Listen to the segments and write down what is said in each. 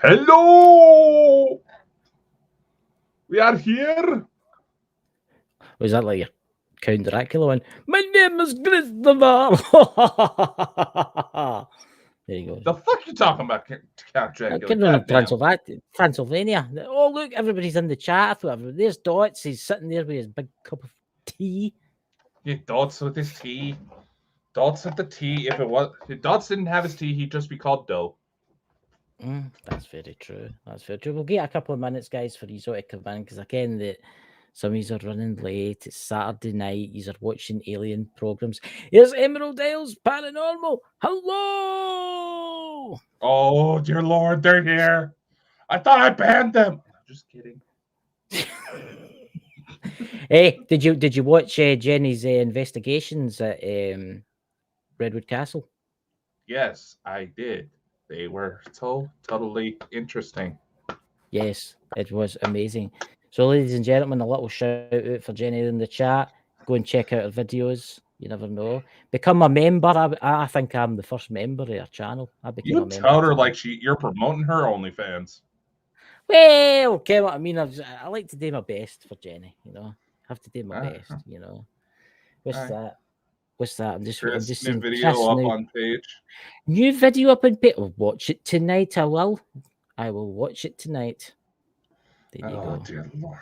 Hello! We are here. Was that like your Count Dracula one? My name is Christopher. There you go. The fuck you talking about, Count Dracula? Transylvania. Oh, look, everybody's in the chat. There's Dots. He's sitting there with his big cup of tea. Yeah, Dots with his tea. Dots with the tea. If Dots didn't have his tea, he'd just be called Doe. That's very true. We'll get a couple of minutes, guys, for you to come in because again, some of you are running late. It's Saturday night. You are watching alien programs. Here's Emerald Isles Paranormal. Hello. Oh dear Lord, they're here. I thought I banned them. Just kidding. Hey, did you watch Jenny's investigations at Redwood Castle? Yes, I did. They were so totally interesting. Yes, it was amazing. So, ladies and gentlemen, a little shout out for Jenny in the chat. Go and check out her videos. You never know. Become a member. I think I'm the first member of her channel. I became a member. You tell her like you're promoting her OnlyFans. Well, okay, what I mean, I like to do my best for Jenny. You know, I have to do my best. You know, what's that? I'm just new video up on page. New video up on page. I'll watch it tonight. I will watch it tonight. There you go. Dear Lord.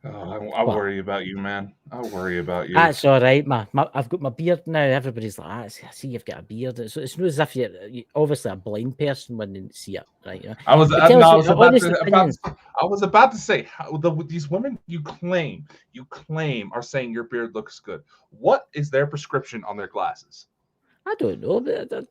Oh, I worry about you, man. I worry about you. That's all right, I've got my beard now. Everybody's like, I see you've got a beard. It's not as if you're obviously a blind person when you see it, right? You know? I was about to say these women you claim are saying your beard looks good. What is their prescription on their glasses? I don't know.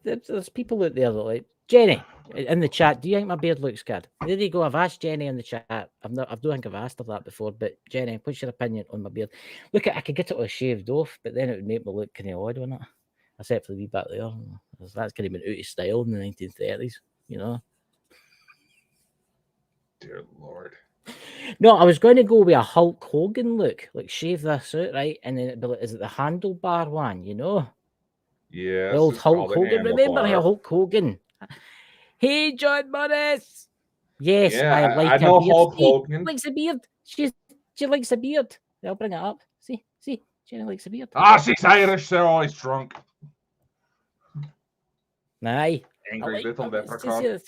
There's people out there that like Jenny in the chat. Do you think my beard looks good? There you go. I've asked Jenny in the chat. I don't think I've asked her that before. But Jenny, what's your opinion on my beard? Look, I could get it all shaved off, but then it would make me look kind of odd, wouldn't it? Except for the wee bit there. That's kind of been out of style in the 1930s, you know. Dear Lord. No, I was going to go with a Hulk Hogan look, like shave this out, right, and then it'd be like, is it the handlebar one, you know? Yeah, the old Hulk Hogan. Remember how Hulk Hogan? Hey, John Morris. Yes, yeah, I like I know Hulk Hogan. She likes a beard. She likes a beard. I'll bring it up. See, Jenny likes a beard. She's Irish. They're always drunk. Aye. Angry little leprechaun.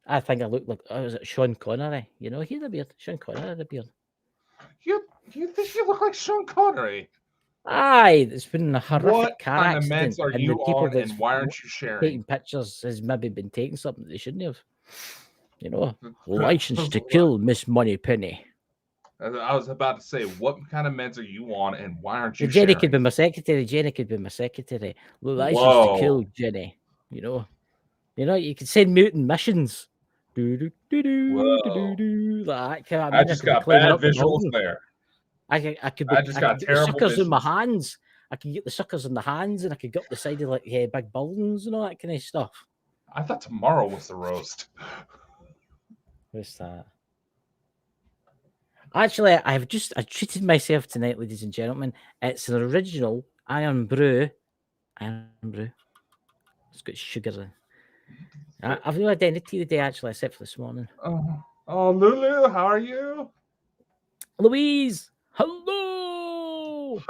I think I look like was it Sean Connery? You know, he had a beard. Sean Connery had a beard. You think you look like Sean Connery? Aye, it's been a horrific car accident. What kind of meds are you on, and why aren't you sharing? Taking pictures has maybe been taking something they shouldn't have. You know, license to kill, Miss Moneypenny. I was about to say, what kind of meds are you on, and why aren't you Jenny sharing? could be my secretary. License to kill, Jenny. You know, you can send mutant missions. I just got bad visuals there. I could be. I just got terrible suckers visions. In my hands. I could get the suckers in the hands, and I could get up the side of like big buildings and all that kind of stuff. I thought tomorrow was the roast. What's that? Actually, I treated myself tonight, ladies and gentlemen. It's an original Iron Brew. It's got sugar in. I've no identity today, actually, except for this morning. Oh, Lulu, how are you? Louise, hello.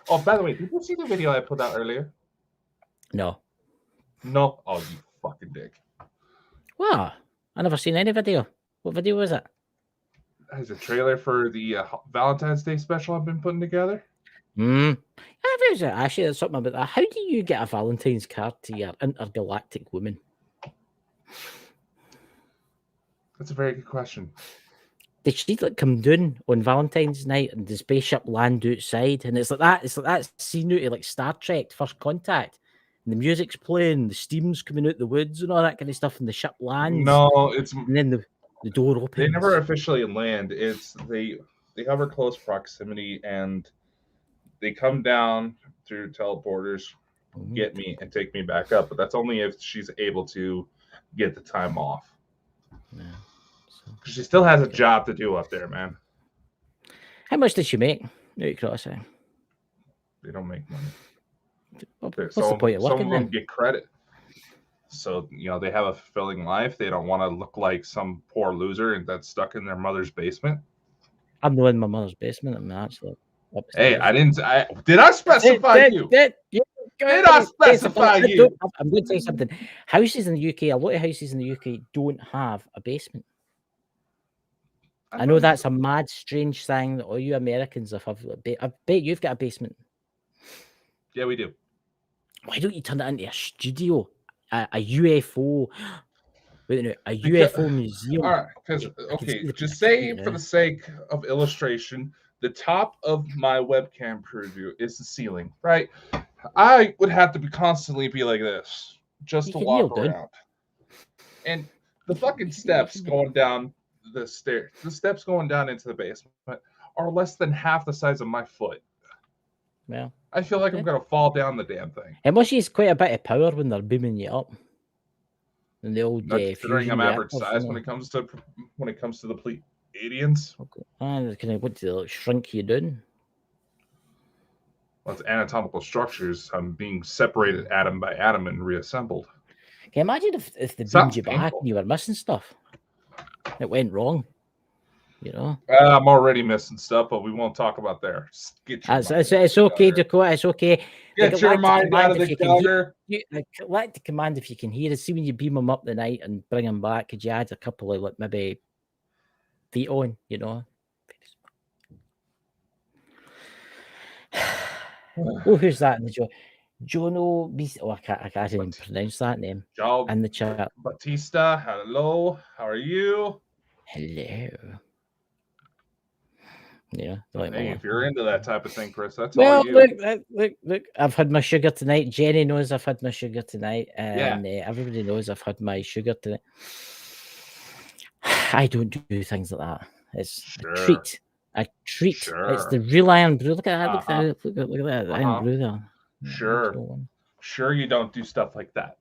Oh, by the way, did you see the video I put out earlier? No. Oh, you fucking dick. What? I never seen any video. What video was it? It's a trailer for the Valentine's Day special I've been putting together. Actually, there's something about that. How do you get a Valentine's card to your intergalactic woman? That's a very good question. Did she come down on Valentine's night and the spaceship land outside? And it's like that scene out of like Star Trek First Contact. And the music's playing, the steam's coming out the woods and all that kind of stuff, and the ship lands. No, and then the door opens. They never officially land. It's they hover close proximity and they come down through teleporters, get me and take me back up. But that's only if she's able to get the time off. Yeah. Because she still has a job to do up there, man. How much did she make? They don't make money. What's the point of working then? Some of them get credit. So, they have a fulfilling life. They don't want to look like some poor loser that's stuck in their mother's basement. I'm not in my mother's basement. I'm actually Hey, upstairs. did I specify you? Did I specify you? I'm going to tell you something. Houses in the UK, a lot of houses in the UK don't have a basement. I know that's a mad, strange thing that all you Americans have. I bet you've got a basement. Yeah, we do. Why don't you turn it into a studio? A UFO. Wait, no, a UFO museum. All right, because just say for the sake of illustration, the top of my webcam preview is the ceiling, right? I would have to constantly be like this just to walk around, and the fucking steps going down the stairs, the steps going down into the basement are less than half the size of my foot. Well, I feel like I'm gonna fall down the damn thing. It must use quite a bit of power when they're booming you up. And the old considering I'm average size when it comes to the Pleiadians. Okay. What do they shrink you down? Well, it's anatomical structures. I'm being separated atom by atom and reassembled. Can you imagine if they boomed you back and you were missing stuff? It went wrong. I'm already missing stuff, but we won't talk about there. It's okay, Dakota. It's okay. Get your mind out of the gutter. Let the command if you can hear it. See when you beam them up the night and bring them back. Could you add a couple of maybe feet on? Oh, who's that in the job? Jono. I can't even pronounce that name. In the chat. Batista. Hello. How are you? Hello. Yeah. Hey, if you're into that type of thing, Chris, that's all you. Look. I've had my sugar tonight. Jenny knows I've had my sugar tonight, and everybody knows I've had my sugar tonight. I don't do things like that. It's a treat. A treat. Sure. It's the real Iron Brew. Look at that. Look at that Iron Brew there. Sure. You don't do stuff like that.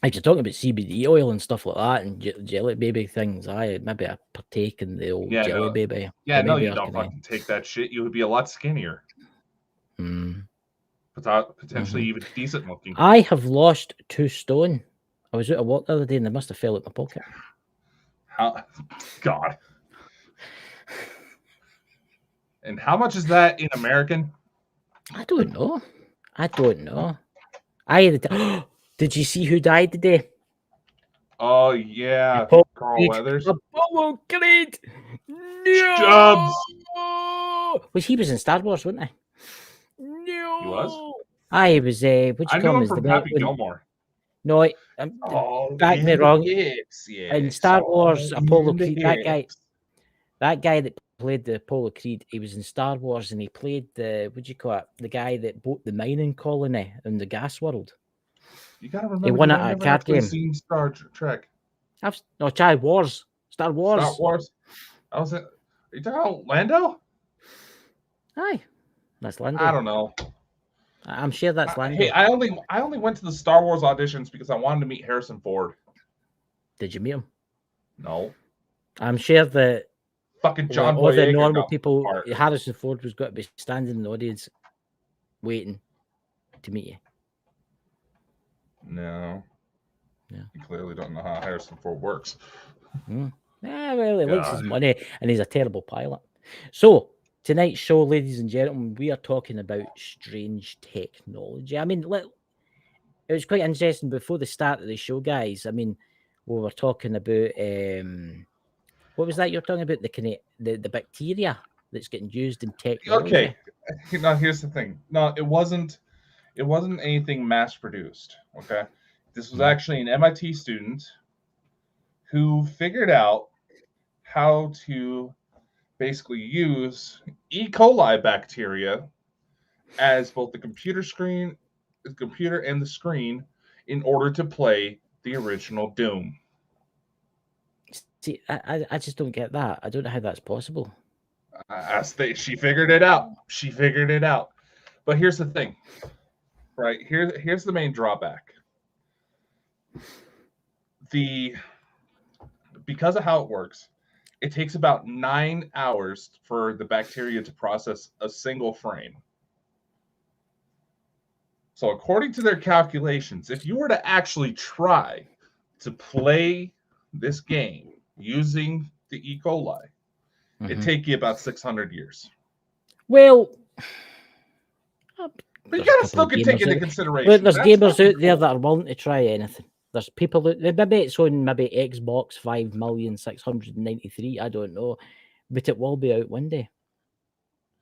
If you're talking about CBD oil and stuff like that and jelly baby things, maybe I partake in the old jelly baby. Yeah, no, you don't fucking take that shit. You would be a lot skinnier. Potentially even decent looking. I have lost 2 stone. I was out of walk the other day and they must have fell out my pocket. How? God. And how much is that in American? I don't know. Did you see who died today? Oh, yeah. Carl Weathers. Apollo Creed. No. Jobs. He was in Star Wars, wasn't he? No. He was? He was. What you call him? From Happy Gilmore. No, back me wrong. In Star Wars, Apollo Creed, that guy that played the Apollo Creed, he was in Star Wars and he played the the guy that built the mining colony in the gas world. You gotta remember, he won it at a card game. Seen Star Trek. Star Wars. Star Wars. I was it. Are you talking about Lando? Aye, that's Lando. I don't know. I'm sure that's Lando. Hey, I only went to the Star Wars auditions because I wanted to meet Harrison Ford. Did you meet him? No. I'm sure that fucking John all the normal people, Harrison Ford was going to be standing in the audience waiting to meet you. No. Yeah. You clearly don't know how Harrison Ford works. Yeah, well, he likes his money and he's a terrible pilot. So, tonight's show, ladies and gentlemen, we are talking about strange technology. I mean, it was quite interesting before the start of the show, guys. I mean, we were talking about what was that you're talking about? The bacteria that's getting used in technology. Okay. Now here's the thing. No, it wasn't anything mass produced. Okay. This was actually an MIT student who figured out how to basically use E.Coli bacteria as both the computer and the screen in order to play the original Doom. See, I just don't get that. I don't know how that's possible. She figured it out. But here's the thing, right? Here's the main drawback. Because of how it works, it takes about 9 hours for the bacteria to process a single frame. So according to their calculations, if you were to actually try to play this game using the E.Coli, it'd take you about 600 years. Well, But you there's a gotta couple still of take gamers into out. consideration. Look, there's that's gamers fucking out there cool. that are willing to try anything. There's people that maybe it's on maybe Xbox 5,693. I don't know, but it will be out one day.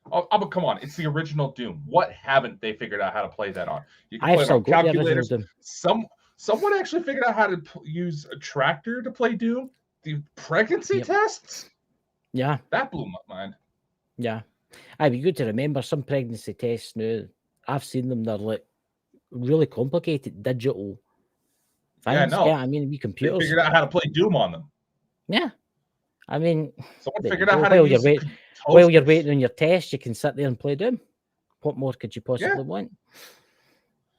Oh, but come on, it's the original Doom. What haven't they figured out how to play that on? You can I've play it still on got the original calculators. Doom. Someone actually figured out how to use a tractor to play Doom. The pregnancy tests. Yeah, that blew my mind. Yeah, I'd be good to remember some pregnancy tests now. I've seen them. They're like really complicated digital things. Yeah, no. I mean, we They computers. figured out how to play Doom on them. Yeah, I mean, Someone there figured you out go. how to use While you're waiting on your test, you can sit there and play Doom. What more could you possibly want?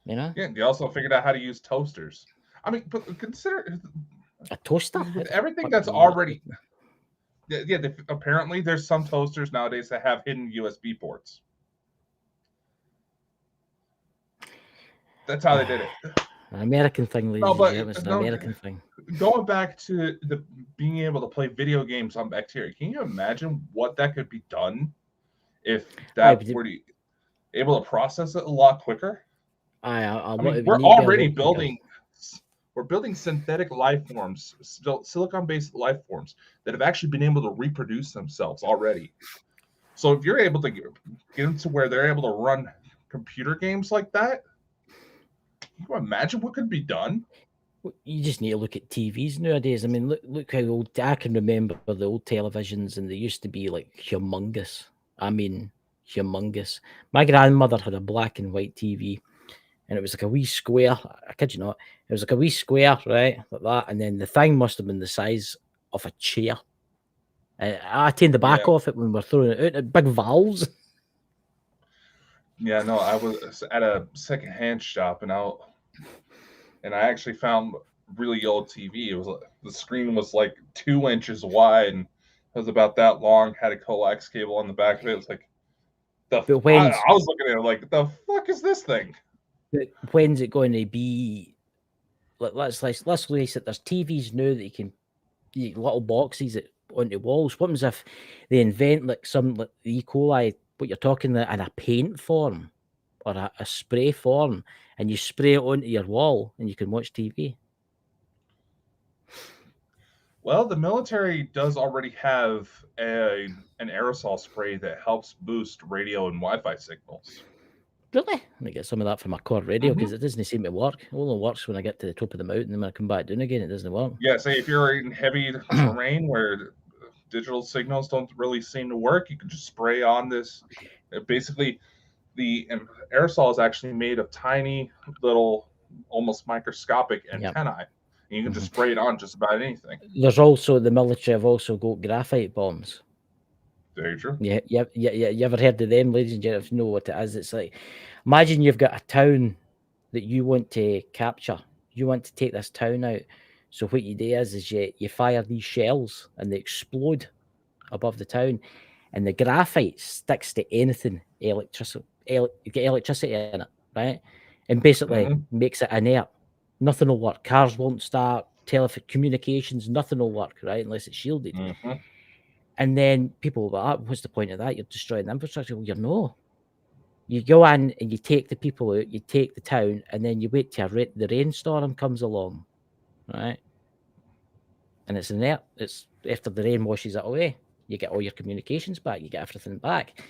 You know? Yeah, they also figured out how to use toasters. I mean, but consider A toaster with everything that's already. Yeah, apparently there's some toasters nowadays that have hidden USB ports. That's how they did it. An American thing, ladies and gentlemen. It's an American thing. Going back to the being able to play video games on bacteria, can you imagine what that could be done if that were able to process it a lot quicker? I mean, we're already building. We're building synthetic life forms, silicon-based life forms that have actually been able to reproduce themselves already. So if you're able to get them to where they're able to run computer games like that, can you imagine what could be done? You just need to look at TVs nowadays. I mean, look how old I can remember the old televisions, and they used to be like humongous. I mean, humongous. My grandmother had a black and white TV, and it was like a wee square. I kid you not. It was like a wee square, right, like that, and then the thing must have been the size of a chair. I turned the back off it when we were throwing it out. Big valves. Yeah, no, I was at a secondhand shop, and I actually found really old TV. It was the screen was like 2 inches wide and it was about that long. Had a coax cable on the back of it. It was like I was looking at it like, the fuck is this thing? When's it going to be? Let's face it. There's TVs now that you can little boxes that onto walls. What happens if they invent like some like the E.Coli, what you're talking about, in a paint form or a spray form, and you spray it onto your wall and you can watch TV? Well, the military does already have an aerosol spray that helps boost radio and Wi-Fi signals. Really? Let me get some of that for my core radio because it doesn't seem to work. It only works when I get to the top of the mountain, and when I come back down again, it doesn't work. Yeah, say if you're in heavy terrain where digital signals don't really seem to work, you can just spray on this. Basically, the aerosol is actually made of tiny little, almost microscopic antennae. And you can just spray it on just about anything. There's also the military have also got graphite bombs. Very true. Yeah. You ever heard of them, ladies and gentlemen? If you know what it is, it's like, imagine you've got a town that you want to capture. You want to take this town out. So what you do is you fire these shells and they explode above the town, and the graphite sticks to anything you get electricity in it, right? And basically makes it inert. Nothing will work. Cars won't start. Telecommunications, nothing will work, right? Unless it's shielded. And then people will be like, what's the point of that? You're destroying the infrastructure. Well, no. You go in and you take the people out, you take the town, and then you wait till the rainstorm comes along, right? And it's inert. It's after the rain washes it away. You get all your communications back. You get everything back.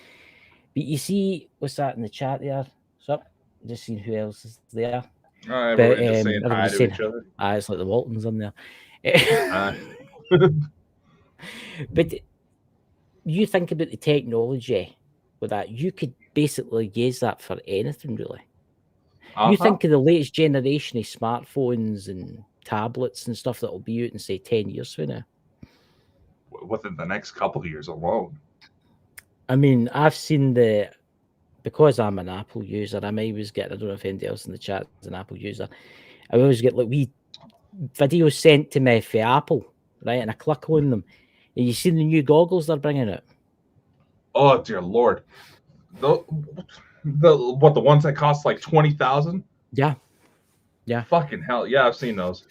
But you see, what's that in the chat there? So, just seeing who else is there. Everybody just saying hi to each other. It's like the Waltons in there. But you think about the technology with that, you could basically use that for anything, really. You think of the latest generation of smartphones and tablets and stuff that will be out in, say, 10 years from now. Within the next couple of years alone. I mean, I've seen because I'm an Apple user, I always get, I don't know if anybody else in the chat is an Apple user, I always get like wee videos sent to me for Apple, right? And I click on them. And you see the new goggles they're bringing out. Oh, dear Lord. The ones that cost like 20,000? Yeah, yeah, Fucking hell, yeah, I've seen those.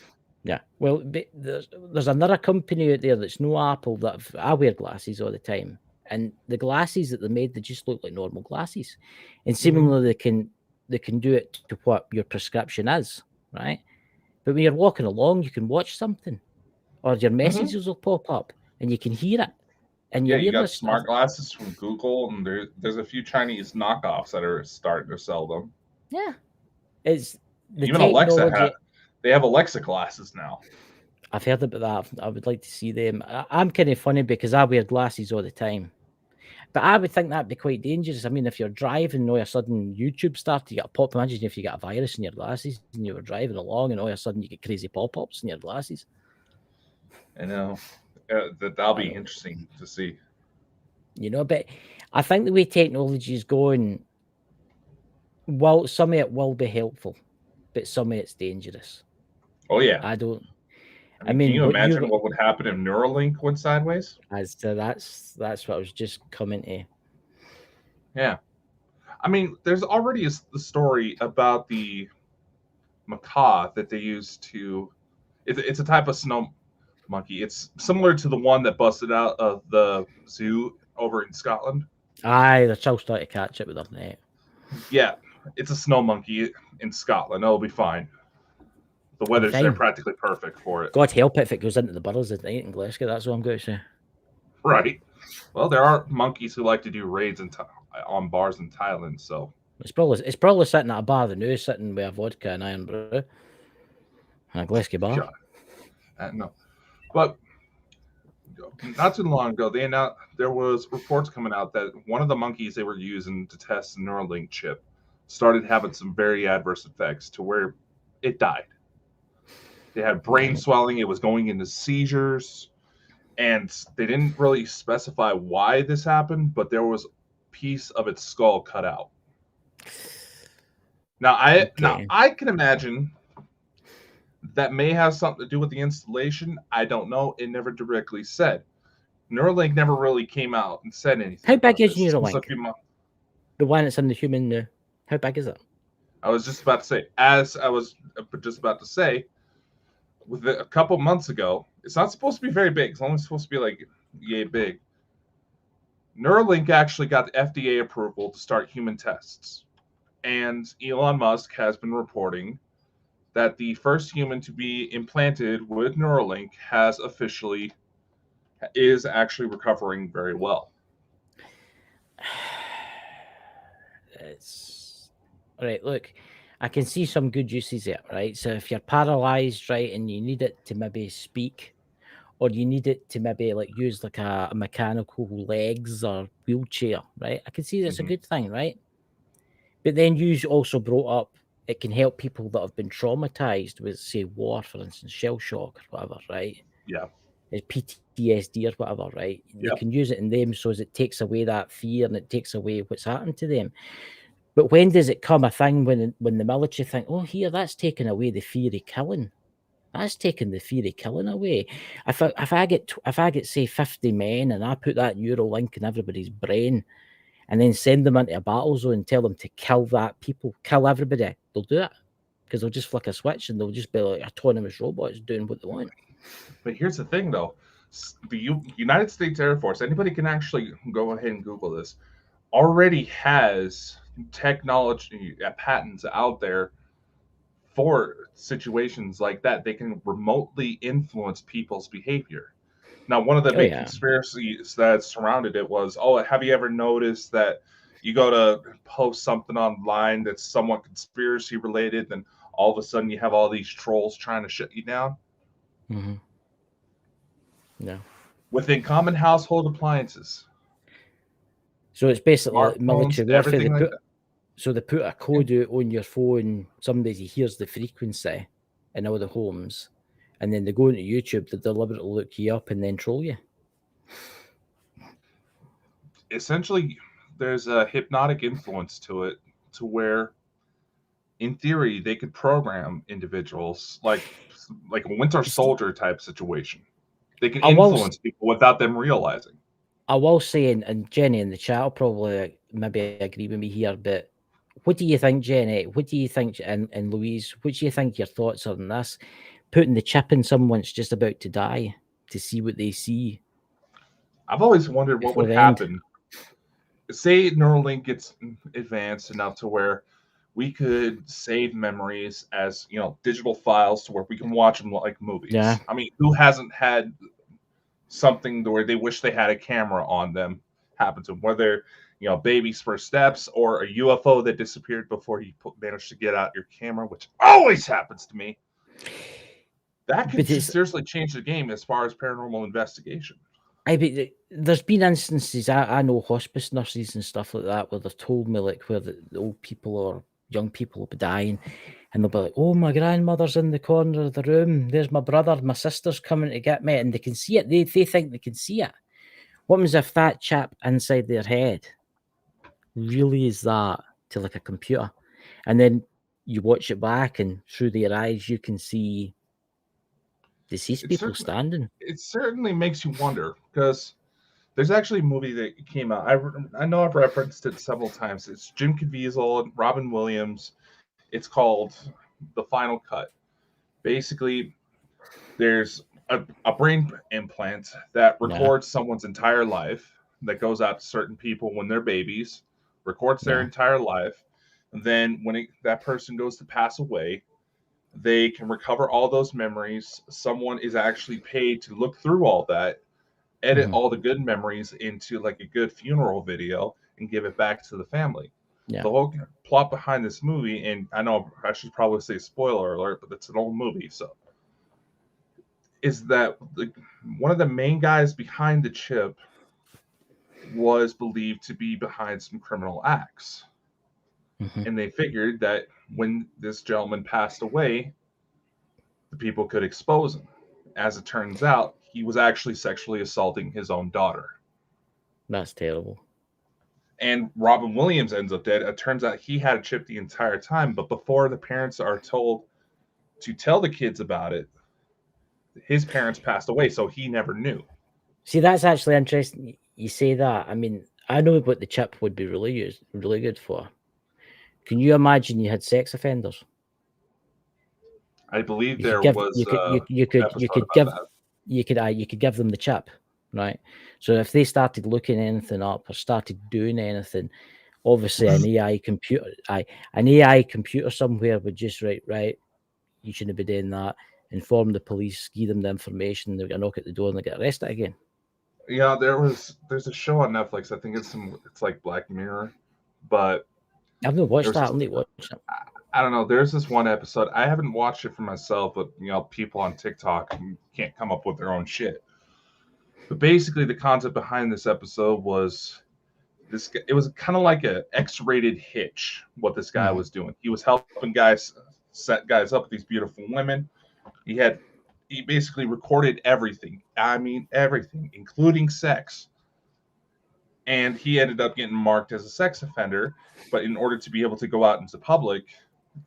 yeah. Well, there's another company out there that's no Apple I wear glasses all the time, and the glasses that they made, they just look like normal glasses, and seemingly they can do it to what your prescription is, right? But when you're walking along, you can watch something, or your messages will pop up, and you can hear it, and Yeah, your you got earless smart glasses from Google, and there's a few Chinese knockoffs that are starting to sell them. Yeah, it's the Even Alexa technology. they have Alexa glasses now. I've heard about that. I would like to see them. I'm kind of funny because I wear glasses all the time. But I would think that'd be quite dangerous. I mean, if you're driving and all of a sudden YouTube started to get a pop, imagine if you got a virus in your glasses and you were driving along and all of a sudden you get crazy pop-ups in your glasses. I know. That'll be interesting to see. You know, but I think the way technology is going, well, some of it will be helpful, but some of it's dangerous. Oh yeah. I don't. I mean, can you imagine what would happen if Neuralink went sideways? That's what I was just coming to. Yeah. I mean, there's already the story about the macaw that they use to. It's a type of snow monkey. It's similar to the one that busted out of the zoo over in Scotland. Aye, they're still starting to catch it with their net. Yeah, it's a snow monkey in Scotland. It'll be fine. The weather's there practically perfect for it. God help it if it goes into the burrows at night in Glasgow. That's what I'm going to say. Right. Well, there are monkeys who like to do raids on bars in Thailand, so it's probably sitting at a bar the new, sitting with a vodka and iron brew. A Glasgow bar. No, but not too long ago, they announced there was reports coming out that one of the monkeys they were using to test the Neuralink chip started having some very adverse effects to where it died. They had brain swelling. It was going into seizures, and they didn't really specify why this happened, but there was a piece of its skull cut out. Now I can imagine that may have something to do with the installation. I don't know. It never directly said. Neuralink never really came out and said anything. How big is Neuralink? The one that's in the human. How big is it? I was just about to say, with a couple months ago, it's not supposed to be very big. It's only supposed to be like yay big. Neuralink actually got the FDA approval to start human tests. And Elon Musk has been reporting that the first human to be implanted with Neuralink is actually recovering very well. It's all right. Look, I can see some good uses there, right? So if you're paralyzed, right, and you need it to maybe speak, or you need it to maybe like use like a mechanical legs or wheelchair, right? I can see that's a good thing, right? But then you also brought up it can help people that have been traumatized with, say, war, for instance, shell shock or whatever, right? Yeah. PTSD or whatever, right? You can use it in them so as it takes away that fear and it takes away what's happened to them. But when does it come a thing when the military think, oh, here, that's taking away the fear of killing? That's taking the fear of killing away. If I get say 50 men and I put that Neuralink in everybody's brain and then send them into a battle zone and tell them to kill everybody, they'll do it because they'll just flick a switch and they'll just be like autonomous robots doing what they want. But here's the thing, though. The United States Air Force, anybody can actually go ahead and Google this, already has technology patents out there for situations like that. They can remotely influence people's behavior. Now, one of the big conspiracies that surrounded it was, have you ever noticed that you go to post something online that's somewhat conspiracy related, and all of a sudden you have all these trolls trying to shut you down? Mm-hmm. No. Within common household appliances. So it's basically military warfare. They put a code out on your phone. Somebody hears the frequency in all the homes, and then they go into YouTube to deliberately look you up and then troll you. Essentially, there's a hypnotic influence to it, to where, in theory, they could program individuals like a Winter Soldier type situation. They can influence people without them realizing. I will say, and Jenny in the chat will probably maybe agree with me here, but what do you think, Jenny? What do you think, and Louise? What do you think your thoughts are on this? Putting the chip in someone's just about to die to see what they see I've always wondered what before would the end. happen. Say Neuralink gets advanced enough to where we could save memories as digital files to where we can watch them like movies. Yeah. I mean, who hasn't had something where they wish they had a camera on them happen to them, whether baby's first steps or a UFO that disappeared before you managed to get out your camera, which always happens to me. That could seriously change the game as far as paranormal investigation. There's been instances, I know hospice nurses and stuff like that, where they've told me, like, where the old people or young people will be dying, and they'll be like, oh, my grandmother's in the corner of the room, there's my brother, my sister's coming to get me, and they can see it. They think they can see it. What happens if that chap inside their head really is that to like a computer, and then you watch it back, and through their eyes you can see deceased people standing? It certainly makes you wonder, because there's actually a movie that came out. I know I've referenced it several times. It's Jim Caviezel and Robin Williams. It's called The Final Cut. Basically, there's a brain implant that records someone's entire life, that goes out to certain people when they're babies, records their entire life, and then when that person goes to pass away, they can recover all those memories. Someone is actually paid to look through all that, edit all the good memories into like a good funeral video, and give it back to the family. The whole plot behind this movie, and I know I should probably say spoiler alert, but it's an old movie, so is that one of the main guys behind the chip was believed to be behind some criminal acts. And they figured that when this gentleman passed away, the people could expose him. As it turns out, he was actually sexually assaulting his own daughter. That's terrible. And Robin Williams ends up dead. It turns out he had a chip the entire time, but before the parents are told to tell the kids about it, his parents passed away, so he never knew. See, that's actually interesting. You say that. I mean, I know what the chip would be really good for. Can you imagine you had sex offenders? I believe You could give them the chip, right? So if they started looking anything up or started doing anything, obviously an AI computer somewhere would just right, you shouldn't be doing that. Inform the police, give them the information, they're gonna knock at the door and they get arrested again. Yeah, there's a show on Netflix. I think it's like Black Mirror, but I've not watched that. I'll need to watch it. I don't know. There's this one episode. I haven't watched it for myself, but people on TikTok can't come up with their own shit. But basically, the concept behind this episode was this. It was kind of like a X-rated Hitch. What this guy was doing, he was helping guys set guys up with these beautiful women. He basically recorded everything. I mean, everything, including sex. And he ended up getting marked as a sex offender. But in order to be able to go out into public,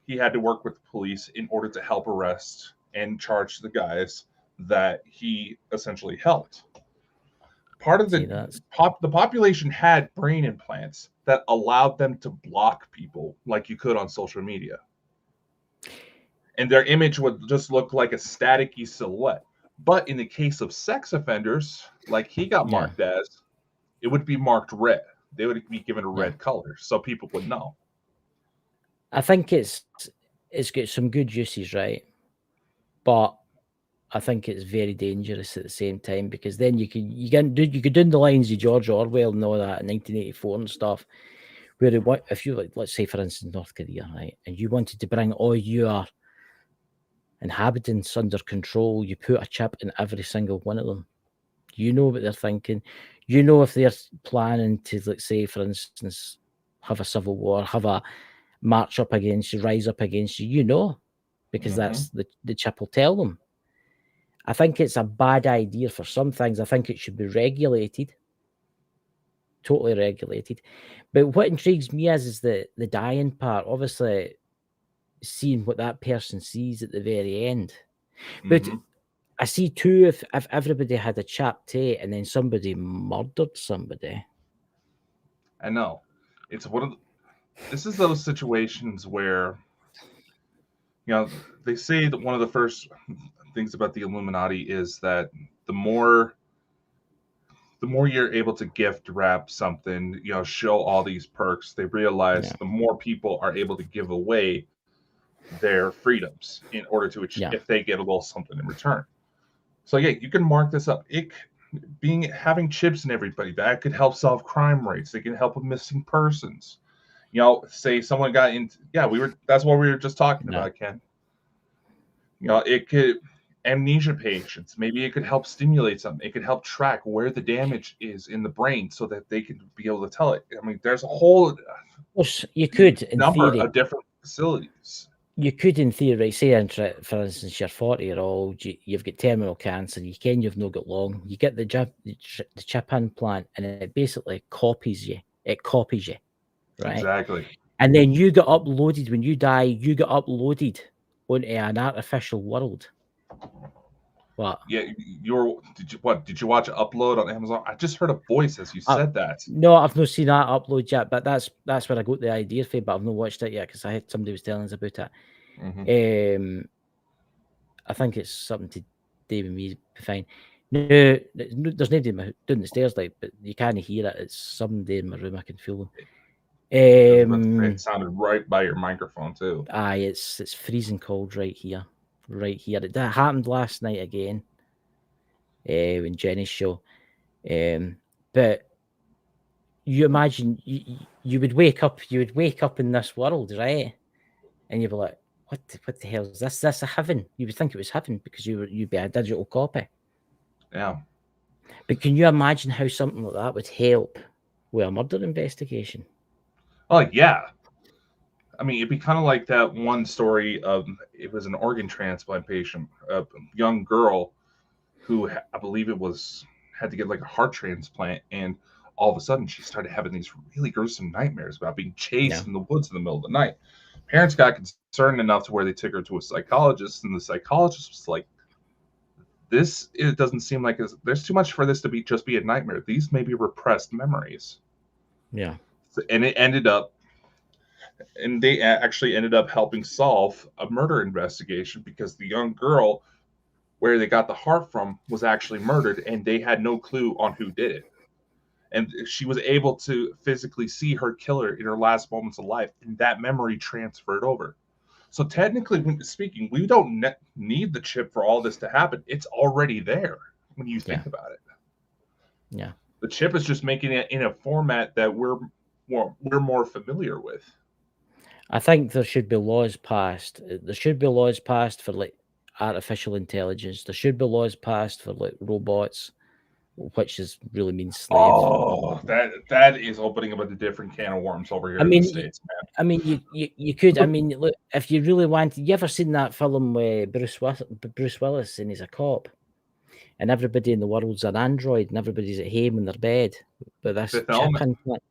he had to work with the police in order to help arrest and charge the guys that he essentially helped. Part of the population had brain implants that allowed them to block people like you could on social media. And their image would just look like a staticky silhouette. But in the case of sex offenders, like he got marked as, it would be marked red. They would be given a red color, so people would know. I think it's got some good uses, right? But I think it's very dangerous at the same time, because then you could do the lines of George Orwell and all that in 1984 and stuff, where if you, like, let's say for instance North Korea, right, and you wanted to bring all your inhabitants under control, you put a chip in every single one of them. You know what they're thinking. You know if they're planning to, let's say for instance, have a civil war, have a march up against you, rise up against you, you know, because that's the chip will tell them. I think it's a bad idea for some things. I think it should be regulated, totally regulated. But what intrigues me is the dying part. Obviously, seeing what that person sees at the very end. But I see too, if everybody had a chap too, and then somebody murdered somebody. I know. It's one of this is those situations where, they say that one of the first things about the Illuminati is that the more you're able to gift wrap something, show all these perks, they realize the more people are able to give away their freedoms in order to if they get a little something in return. So yeah, you can mark this up. Having chips in everybody, that could help solve crime rates. They can help with missing persons. Say someone got into that's what we were just talking about, Ken. It could amnesia patients. Maybe it could help stimulate something. It could help track where the damage is in the brain so that they can be able to tell it. I mean, there's a whole you could in number theory of different facilities. You could, in theory, say, for instance, you're 40-year-old, you've got terminal cancer, you've not got long, you get the chip implant, and it basically copies you. It copies you, right? Exactly. And then you get uploaded, when you die, you get uploaded onto an artificial world. What? Yeah, did you watch Upload on Amazon? I just heard a voice as you said that. No, I've not seen that Upload yet, but that's where I got the idea for, but I've not watched it yet because I had somebody was telling us about it. Mm-hmm. I think it's something to do with me. Fine. No, there's nobody down the stairs, but you can't hear it. It's somebody in my room. I can feel them. It sounded right by your microphone too. Aye, it's freezing cold right here. That happened last night again. When Jenny's show. But you imagine you would wake up in this world, right? And you'd be like, what the hell is this? That's a heaven. You would think it was heaven because you'd be a digital copy. Yeah. But can you imagine how something like that would help with a murder investigation? Oh yeah. I mean, it'd be kind of like that one story of, it was an organ transplant patient, a young girl who I believe had to get like a heart transplant, and all of a sudden she started having these really gruesome nightmares about being chased in the woods in the middle of the night. Parents got concerned enough to where they took her to a psychologist, and the psychologist was like, it doesn't seem like there's too much for this to just be a nightmare. These may be repressed memories. Yeah. And they actually ended up helping solve a murder investigation because the young girl where they got the heart from was actually murdered, and they had no clue on who did it. And she was able to physically see her killer in her last moments of life, and that memory transferred over. So technically speaking, we don't need the chip for all this to happen. It's already there when you think about it. Yeah. The chip is just making it in a format that we're more familiar with. I think there should be laws passed. There should be laws passed for like artificial intelligence. There should be laws passed for like robots, which really means slave. Oh, that is opening up a different can of worms over here in the States, man. I mean, you could. I mean, look, if you really wanted, you ever seen that film where Bruce Willis and he's a cop, and everybody in the world's an android, and everybody's at home in their bed with this Fifth chip Element? implant.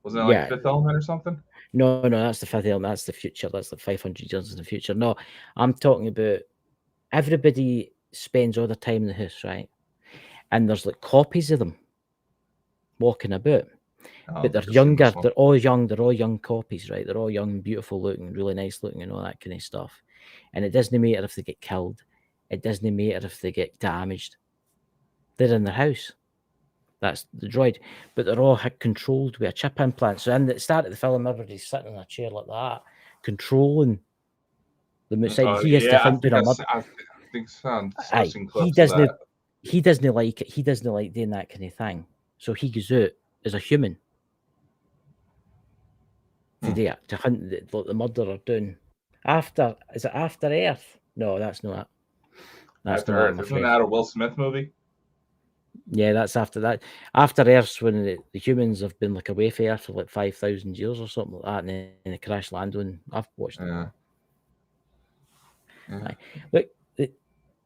Wasn't it like Fifth Element or something? No, that's the Fifth Element. That's the future. That's like 500 years in the future. No, I'm talking about everybody spends all their time in the house, right? And there's like copies of them walking about. But they're younger. They're all young. They're all young copies, right? They're all young, beautiful looking, really nice looking, and all that kind of stuff. And it doesn't matter if they get killed. It doesn't matter if they get damaged. They're in their house. That's the droid. But they're all controlled with a chip implant. So in the start of the film, everybody's sitting in a chair like that, controlling them outside. He has to think doing a murder. I think I've seen clips of that. He doesn't like it. He doesn't like doing that kind of thing. So he goes out as a human to hunt the murderer down. Is it After Earth? No, that's not. That's After Earth. Isn't that a Will Smith movie? Yeah, that's after that. After Earth's when the humans have been like away from Earth for like 5,000 years or something like that, and then they crash land on. I've watched it. Yeah. Look,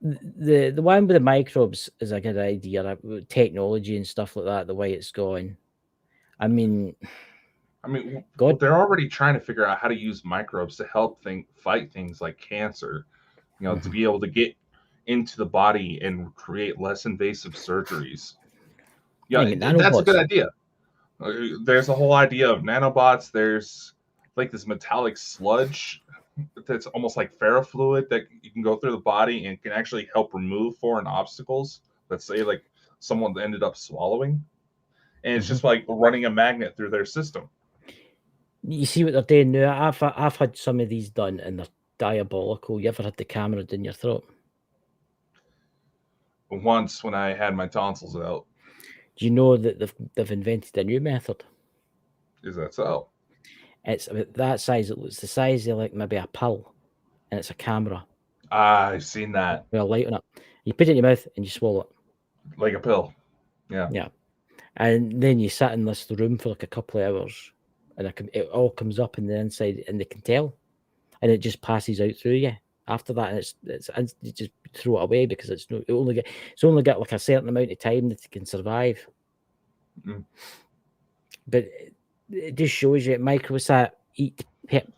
the one with the microbes is a good idea. Technology and stuff like that, the way it's going. I mean, God, they're already trying to figure out how to use microbes to help fight things like cancer. To be able to get into the body and create less invasive surgeries. Yeah, that's a good idea. There's a whole idea of nanobots. There's like this metallic sludge that's almost like ferrofluid that you can go through the body and can actually help remove foreign obstacles. Let's say like someone ended up swallowing, and it's just like running a magnet through their system. You see what they're doing now? I've had some of these done, and they're diabolical. You ever had the camera down your throat? Once when I had my tonsils out. Do you know that they've invented a new method? Is that so? It's about that size. It's the size of like maybe a pill, and it's a camera I've seen that. with a light on it. You put it in your mouth and you swallow it. Like a pill. Yeah. Yeah. And then you sit in this room for like a couple of hours, and it all comes up in the inside, and they can tell, and it just passes out through you. After that, and you just throw it away because it's only got like a certain amount of time that it can survive. But it just shows you microbes that eat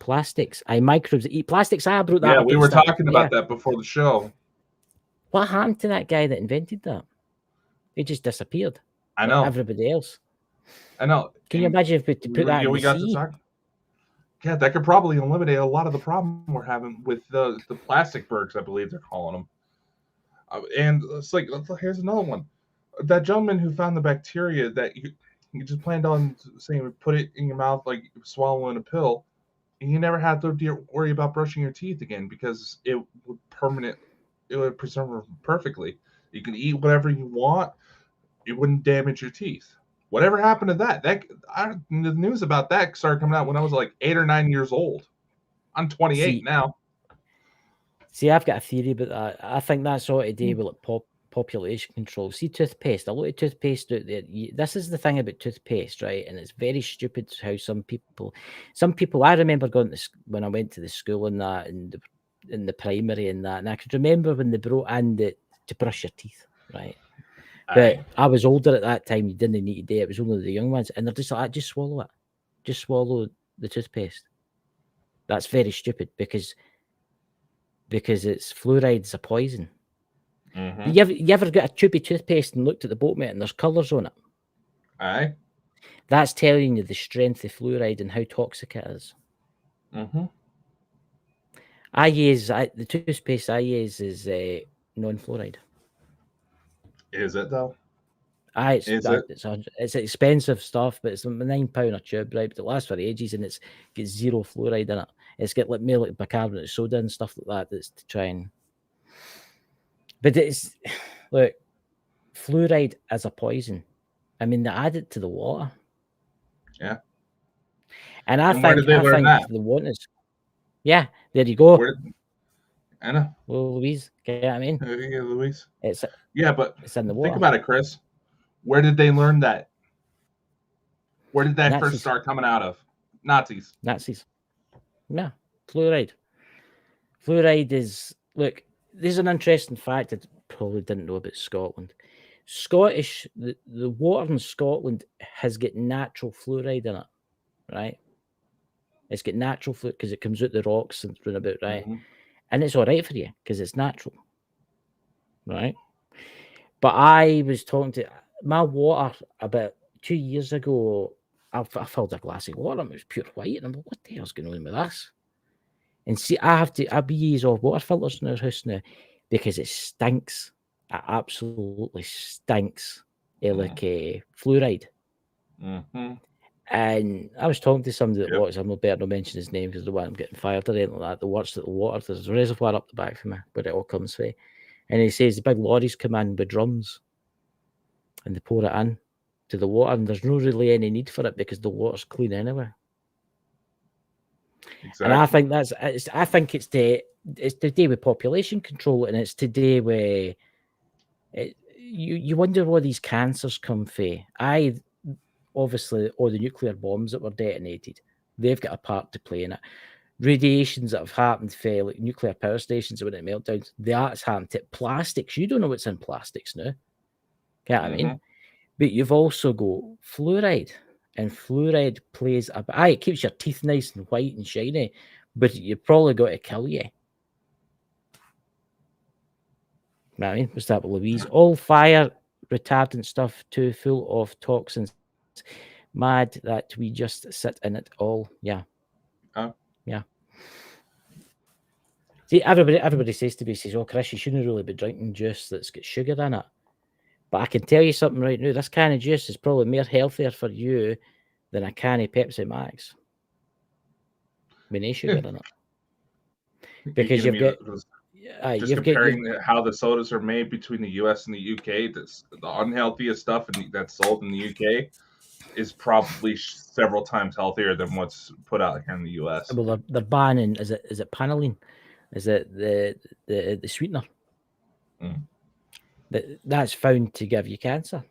plastics. Microbes that eat plastics. I brought that. Yeah, up we at the were start. talking about that before the show. What happened to that guy that invented that? He just disappeared. I know. Everybody else. I know. Can you imagine if we put that in the sea? Yeah, that could probably eliminate a lot of the problem we're having with the plastic bergs, I believe they're calling them. And it's like, here's another one. That gentleman who found the bacteria that you just planned on saying put it in your mouth like swallowing a pill, and you never had to worry about brushing your teeth again because it would preserve perfectly. You can eat whatever you want. It wouldn't damage your teeth. Whatever happened to that? The news about that started coming out when I was like 8 or 9 years old. I'm 28 now. See, I've got a theory about that. I think that's all to do with like population control. See, toothpaste. A lot of toothpaste out there. This is the thing about toothpaste, right? And it's very stupid how some people. I remember going to when I went to the school and that, and in the primary and that, and I could remember when they brought in to brush your teeth, right? But I was older at that time. You didn't need to do it. It was only the young ones, and they're just like, just swallow it. Just swallow the toothpaste. That's very stupid because it's fluoride's a poison. You ever got a tube of toothpaste and looked at the bottom of it and there's colours on it? Aye. That's telling you the strength of fluoride and how toxic it is. The toothpaste I use is non-fluoride. Is it though? It's expensive stuff, but it's £9 a tube, right? But it lasts for ages, and it's got zero fluoride in it. It's got like more like bicarbonate of soda and stuff like that. That's to try and. But it's look, fluoride as a poison. I mean, they add it to the water. Yeah. And I think the one is. Yeah, there you go. Anna. Well, Louise, get what I mean? Yeah, Louise. It's in the water. Think about it, Chris. Where did they learn that? Where did that first start coming out of? Nazis. No, fluoride. Fluoride is look. There's an interesting fact I probably didn't know about Scotland. The water in Scotland has got natural fluoride in it, right? It's got natural fluoride because it comes out the rocks and run about, right? And it's all right for you because it's natural, right? But I was talking to my water about 2 years ago. I filled a glass of water and it was pure white. And I'm like, what the hell's going on with this? And see, I use all water filters in our house now because it stinks. It absolutely stinks like fluoride. And I was talking to somebody that works. I'm not better to mention his name because I don't want him getting fired or anything like that. That works at the water. There's a reservoir up the back from me where it all comes from. And he says the big lorries come in with drums and they pour it in to the water, and there's no really any need for it because the water's clean anyway. Exactly. And I think it's to do with population control, and it's to do with you wonder where these cancers come from. Obviously, all the nuclear bombs that were detonated, they've got a part to play in it. Radiations that have happened for like nuclear power stations when it meltdowns, that's happened to plastics. You don't know what's in plastics now. Get what I mean? But you've also got fluoride, and fluoride plays it keeps your teeth nice and white and shiny, but you've probably got to kill you. You know what I mean? What's that with Louise? All fire retardant stuff too full of toxins. Mad that we just sit in it all. Yeah. Huh? Yeah. See, everybody says to me, says, "Oh, Chris, you shouldn't really be drinking juice that's got sugar in it." But I can tell you something right now. This can of juice is probably more healthier for you than a can of Pepsi Max with no sugar in it. Because You mean just you've comparing how the sodas are made between the U.S. and the U.K. The unhealthiest stuff that's sold in the U.K. is probably several times healthier than what's put out here in the U.S. Well, they're banning. Is it panoline? Is it the sweetener? Mm. That's found to give you cancer.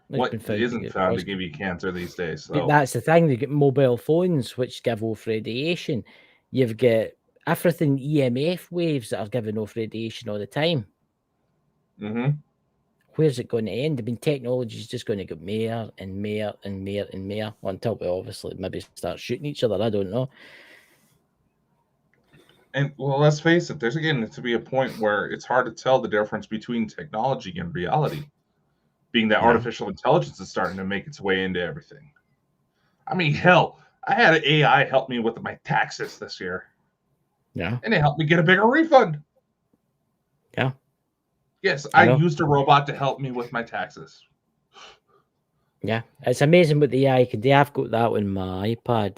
What isn't found to give you cancer these days? So. That's the thing. You get mobile phones which give off radiation. You've got everything EMF waves that are giving off radiation all the time. Mm-hmm. Where's it going to end? I mean, technology is just going to get more and more and more and more until we obviously maybe start shooting each other. I don't know. And well, let's face it, there's again to be a point where it's hard to tell the difference between technology and reality, being that artificial intelligence is starting to make its way into everything. I mean, hell, I had an AI help me with my taxes this year. Yeah. And it helped me get a bigger refund. Yeah. Yes, I used a robot to help me with my taxes. Yeah, it's amazing what the AI can do. I've got that on my iPad.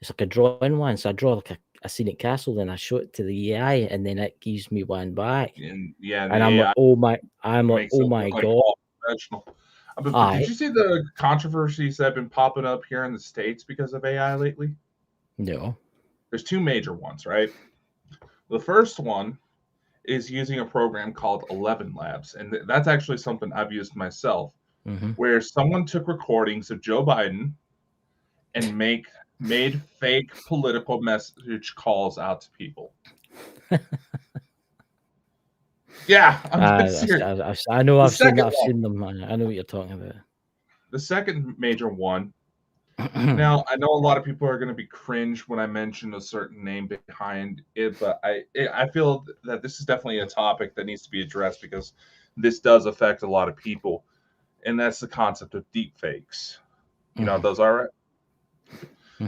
It's like a drawing one. So I draw like a scenic castle, then I show it to the AI, and then it gives me one back. And yeah, and I'm like, oh my god. But did you see the controversies that have been popping up here in the States because of AI lately? No. There's two major ones, right? The first one is using a program called 11 Labs, and that's actually something I've used myself, where someone took recordings of Joe Biden and made fake political message calls out to people. Yeah, I'm serious. I know. I've seen them. I know what you're talking about. The second major one. Now, I know a lot of people are going to be cringe when I mention a certain name behind it, but I feel that this is definitely a topic that needs to be addressed because this does affect a lot of people, and that's the concept of deep fakes. You know what those are, right?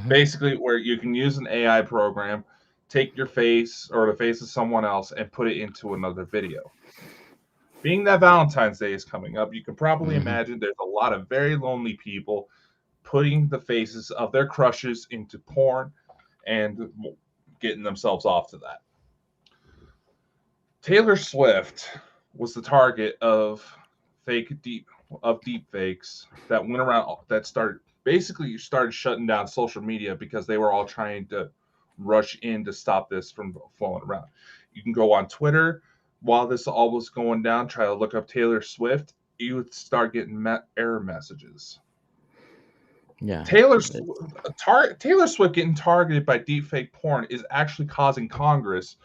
Basically, where you can use an AI program, take your face or the face of someone else, and put it into another video. Being that Valentine's Day is coming up, you can probably imagine there's a lot of very lonely people putting the faces of their crushes into porn and getting themselves off to that. Taylor Swift was the target of deep fakes that went around that started shutting down social media because they were all trying to rush in to stop this from flowing around. You can go on Twitter while this all was going down, try to look up Taylor Swift, you would start getting error messages. Yeah. Taylor Swift getting targeted by deepfake porn is actually causing Congress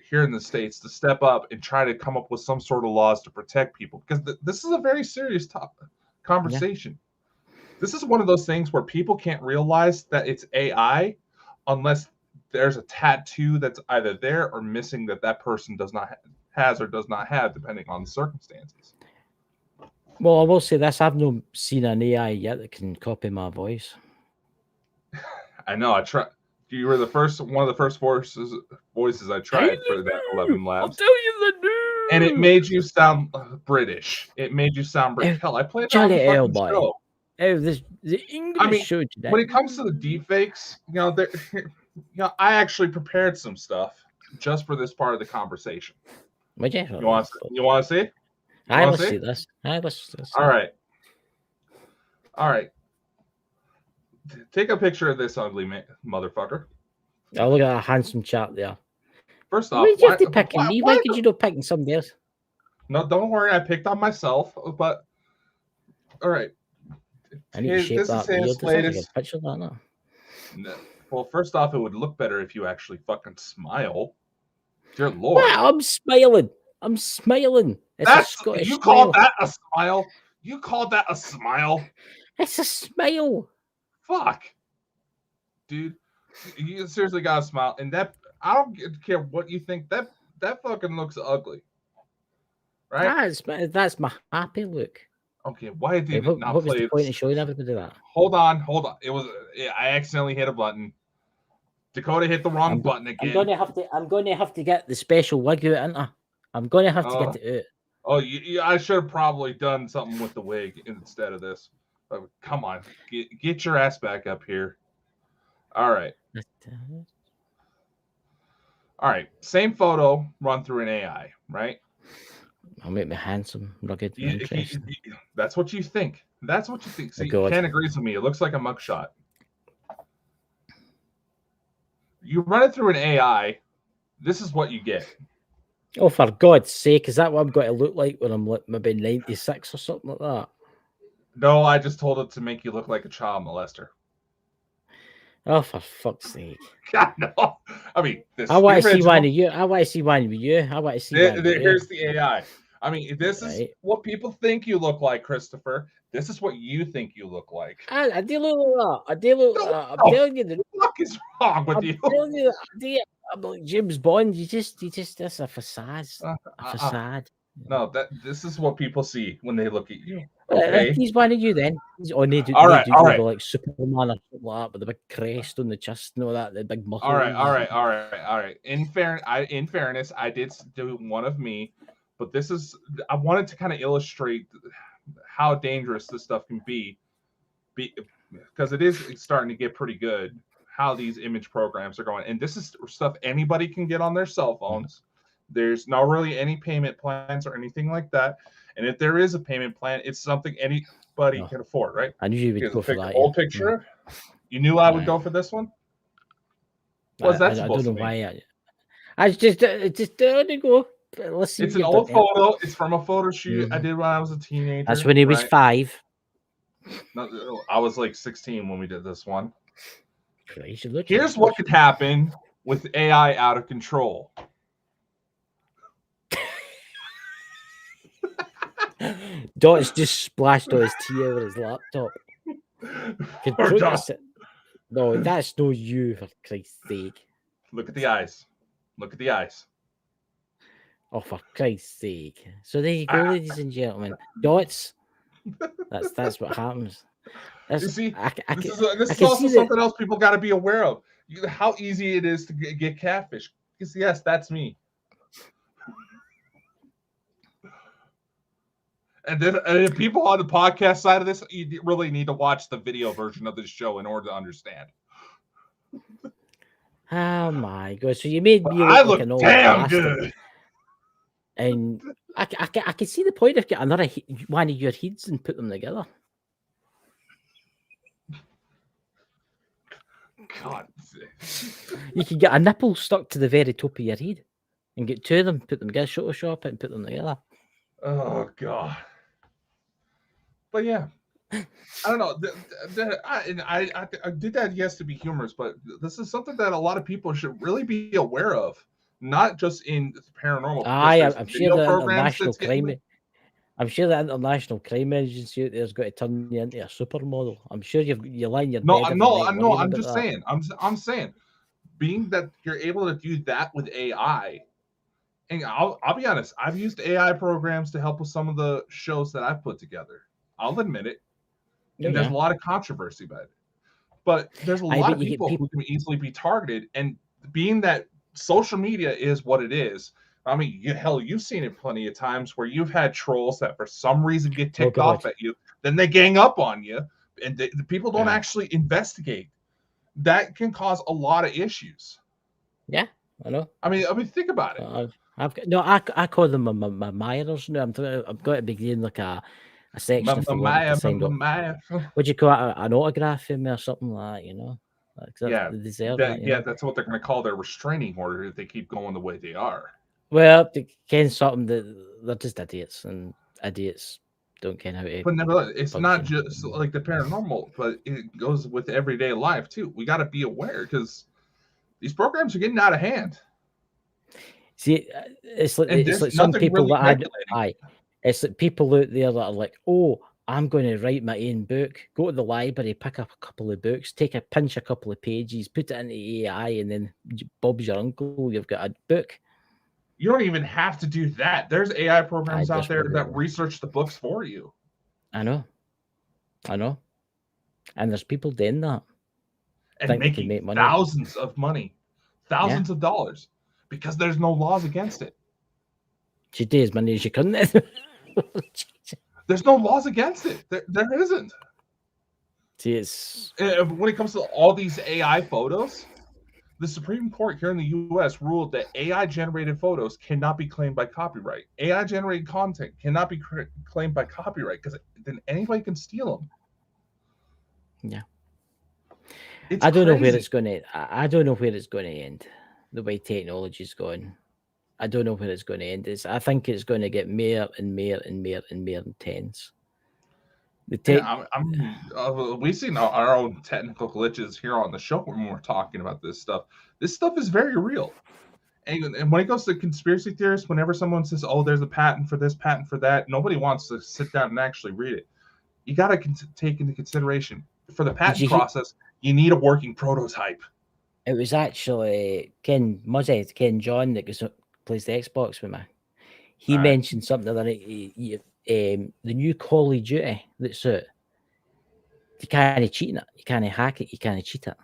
here in the States to step up and try to come up with some sort of laws to protect people because this is a very serious conversation. Yeah. This is one of those things where people can't realize that it's AI unless there's a tattoo that's either there or missing that person has or does not have, depending on the circumstances. Well, I will say this: I've not seen an AI yet that can copy my voice. I know. I tried. You were one of the first voices I tried for that 11 Labs. I'll tell you the news. And it made you sound British. It made you sound British. Hell, I played it on the fucking show. The English show today. When it comes to the deepfakes, I actually prepared some stuff just for this part of the conversation. Would you? You want to see? Let's see this. Let's see. All right. Take a picture of this ugly motherfucker. Oh, look at that handsome chap there. First off, why did you have to pick me? Why could you not pick somebody else? No, don't worry. I picked on myself, but all right. I need to shape that beard. There's a picture of that now. No. Well, first off, it would look better if you actually fucking smile. Dear Lord. Wow, I'm smiling. It's a Scottish you called that a smile? You called that a smile? It's a smile. Fuck. Dude, you seriously gotta smile. And that, I don't care what you think, that fucking looks ugly. Right? That's my happy look. Okay, why did it What not was play the point this? of showing everybody that? Hold on. It was I accidentally hit a button. Dakota hit the wrong button I'm again. going to have to get the special wig out, ain't I? I'm going to have to get it out. Oh, I should have probably done something with the wig instead of this. Oh, come on, get your ass back up here. All right. Same photo run through an AI, right? I'll make me handsome, rugged, and interesting. That's what you think. That's what you think. See, God. Ken agrees with me. It looks like a mugshot. You run it through an AI, this is what you get. Oh, for God's sake, is that what I'm going to look like when I'm like maybe 96 or something like that? No, I just told it to make you look like a child molester. Oh, for fuck's sake. God, no. I mean, I want to see one of you. I want to see one with you. Here's the AI. I mean, this is Right. what people think you look like, Christopher. This is what you think you look like. I do look like that. I do look like that. I'm telling you. What the fuck is wrong with you? I'm telling you that. I'm like James Bond. You just, that's a facade. A facade. No, this is what people see when they look at you. Okay. He's one of you then. All right. Like Superman or something like that with the big crest on the chest and all that, the big muscles. All right. In fairness, I did do one of me, but I wanted to kind of illustrate how dangerous this stuff can be because it's starting to get pretty good how these image programs are going. And this is stuff anybody can get on their cell phones. There's not really any payment plans or anything like that. And if there is a payment plan, it's something anybody can afford, right? I knew you would go for that. Old picture. You knew I would go for this one? What's that supposed to mean? I don't know why. I just there you go. Let's see. It's an old photo. It's from a photo shoot I did when I was a teenager. That's when he was 5. No, I was like 16 when we did this one. Christ, here's what could happen with AI out of control. Dot's just splashed all his tea over his laptop. No, that's no you, for Christ's sake. Look at the eyes. Look at the eyes. Oh, for Christ's sake. So there you go, ladies and gentlemen. Dots. That's what happens. You see, this is also something else people got to be aware of. How easy it is to get catfish. Because yes, that's me. And then people on the podcast side of this, you really need to watch the video version of this show in order to understand. Oh my God! So you made me look like an old damn good. And I can see the point of getting another one of your heads and put them together. God, you can get a nipple stuck to the very top of your head, and get 2 of them, put them together, Photoshop it, and put them together. Oh God! But yeah, I don't know. I did that yes to be humorous, but this is something that a lot of people should really be aware of. Not just in paranormal. I'm sure the international crime. I'm sure the International Crime Agency out there's got to turn you into a supermodel. I'm sure you're lying your bed. No. I'm just saying. I'm saying, being that you're able to do that with AI, and I'll be honest. I've used AI programs to help with some of the shows that I've put together. I'll admit it. And there's a lot of controversy about it, but there's a lot of people who can easily be targeted. And being that social media is what it is. I mean, you've seen it plenty of times where you've had trolls that for some reason get ticked off at you, then they gang up on you, and the people don't actually investigate. That can cause a lot of issues. Yeah, I know. I mean, think about it. I call them my Myers. No, I'm going to begin like a section of what do you call it? An autograph in me or something like that, you know? That's what they're going to call their restraining order if they keep going the way they are. Well, Ken's something that they're just idiots, and idiots don't care how to. But nevertheless, it's not just like the paranormal, but it goes with everyday life too. We got to be aware because these programs are getting out of hand. See, it's like some people that it's like people out there that are like, oh, I'm going to write my own book. Go to the library, pick up a couple of books, pinch a couple of pages, put it into AI, and then Bob's your uncle. You've got a book. You don't even have to do that. There's AI programs out there that research the books for you. I know. And there's people doing that. and Think they can making make money. thousands of money, thousands of dollars, because there's no laws against it. She'd do as many as you couldn't. There's no laws against it. There isn't. See, it's When it comes to all these AI photos, the Supreme Court here in the U.S. ruled that AI-generated photos cannot be claimed by copyright. AI-generated content cannot be claimed by copyright because then anybody can steal them. yeah. It's I don't know where crazy. it's going to. I don't know where it's going to end. The way technology's going, I don't know where it's going to end. I think it's going to get more and more and more and more intense. The tech. Yeah, we've seen our own technical glitches here on the show when we're talking about this stuff. This stuff is very real. And when it goes to conspiracy theorists, whenever someone says, "Oh, there's a patent for this, patent for that," nobody wants to sit down and actually read it. You got to take into consideration for the patent process, you need a working prototype. It was actually Ken John that plays the Xbox with me. He mentioned something that the new Call of Duty that's out. You can't cheat in it. You can't hack it. You can't cheat it.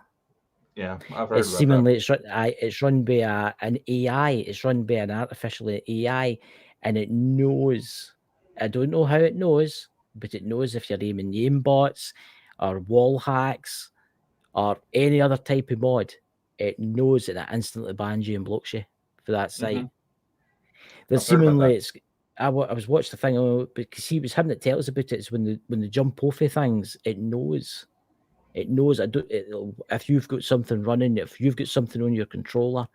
Yeah, I've heard It's about seemingly that. it's run by an AI. It's run by an artificial AI, and it knows. I don't know how it knows, but it knows if you're aiming name bots or wall hacks or any other type of mod. It knows that it instantly bans you and blocks you for that site. Mm-hmm. There's seemingly it's. I was watching the thing because it was him that tells us about it. It's when the jump off of things, it knows. It knows if you've got something running, if you've got something on your controller.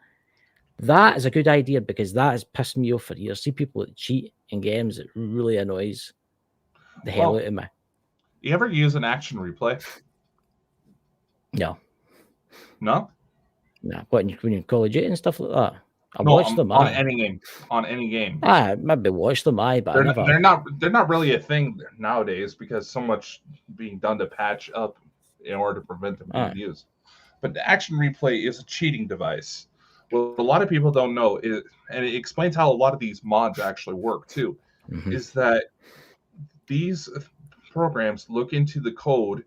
That is a good idea because that has pissed me off for years. See people that cheat in games, it really annoys the hell out of me. You ever use an action replay? No. No? No. When you Call of Duty and stuff like that? I No, watch them. on any game. On any game. I maybe watch them, but they're not really a thing nowadays because so much being done to patch up in order to prevent them being used. But the action replay is a cheating device. What a lot of people don't know is, and it explains how a lot of these mods actually work too, is that these programs look into the code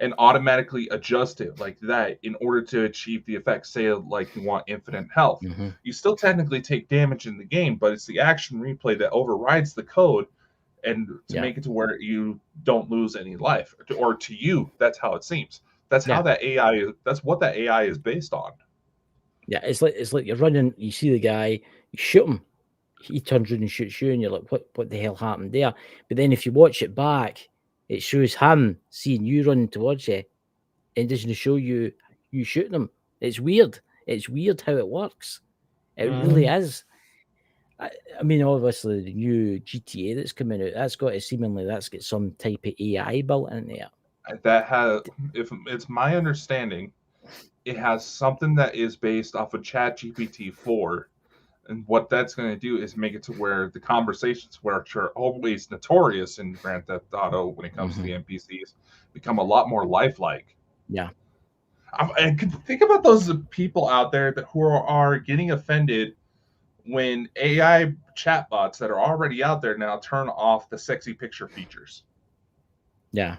and automatically adjust it like that in order to achieve the effect. Say, like you want infinite health. You still technically take damage in the game, but it's the action replay that overrides the code and to make it to where you don't lose any life. Or to you, that's how it seems. That's how that AI is. That's what that AI is based on. Yeah, it's like you're running. You see the guy, you shoot him, he turns around and shoots you, and you're like, "What the hell happened there?" But then if you watch it back, it shows him seeing you running towards you, and doesn't show you shooting him. It's weird. It's weird how it works. It really is. I mean, obviously the new GTA that's coming out, that's got some type of AI built in there. That has, if it's my understanding, it has something that is based off of ChatGPT 4. And what that's going to do is make it to where the conversations, which are always notorious in Grand Theft Auto when it comes to the NPCs, become a lot more lifelike. Yeah. And think about those people out there who are getting offended when AI chatbots that are already out there now turn off the sexy picture features. Yeah.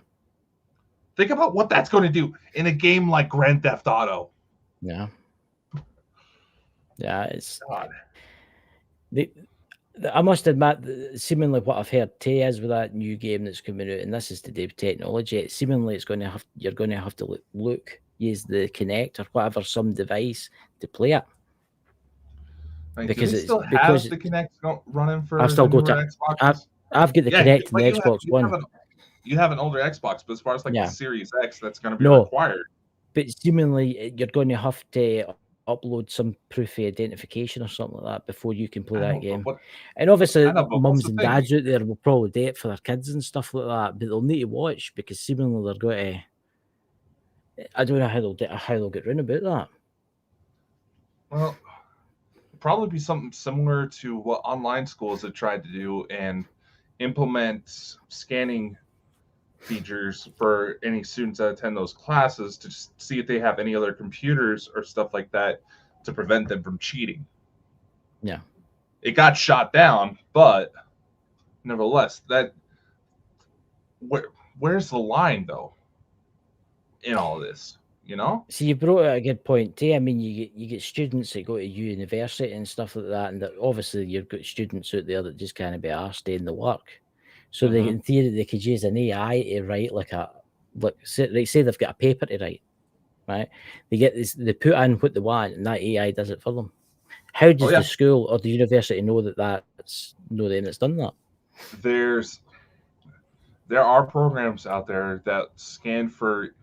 Think about what that's going to do in a game like Grand Theft Auto. Yeah. Yeah, it's God. I must admit, seemingly what I've heard too is with that new game that's coming out, and this is to do with technology. Seemingly, you're going to have to use the Kinect or whatever, some device to play it. Because it's still have the Kinect running for I've still got Xboxes. I've got the Kinect and the Xbox One. You have an older Xbox, but as far as like the Series X, that's going to be required. But seemingly, you're going to have to upload some proof of identification or something like that before you can play that game. And obviously, mums and dads out there will probably do it for their kids and stuff like that, but they'll need to watch because seemingly they're going to. I don't know how they'll get round about that. Well, probably be something similar to what online schools have tried to do and implement scanning features for any students that attend those classes to see if they have any other computers or stuff like that to prevent them from cheating. Yeah. It got shot down, but nevertheless, where's the line though in all of this? You know? See, you brought out a good point too. I mean, you get students that go to university and stuff like that, and that obviously you've got students out there that just can't be arsed doing the work. So they, Mhm. in theory, they could use an AI to write say they've got a paper to write, right? They get this, they put in what they want, and that AI does it for them. How Oh does the yeah. school or the university know that's done that? There's there are programs out there that scan for.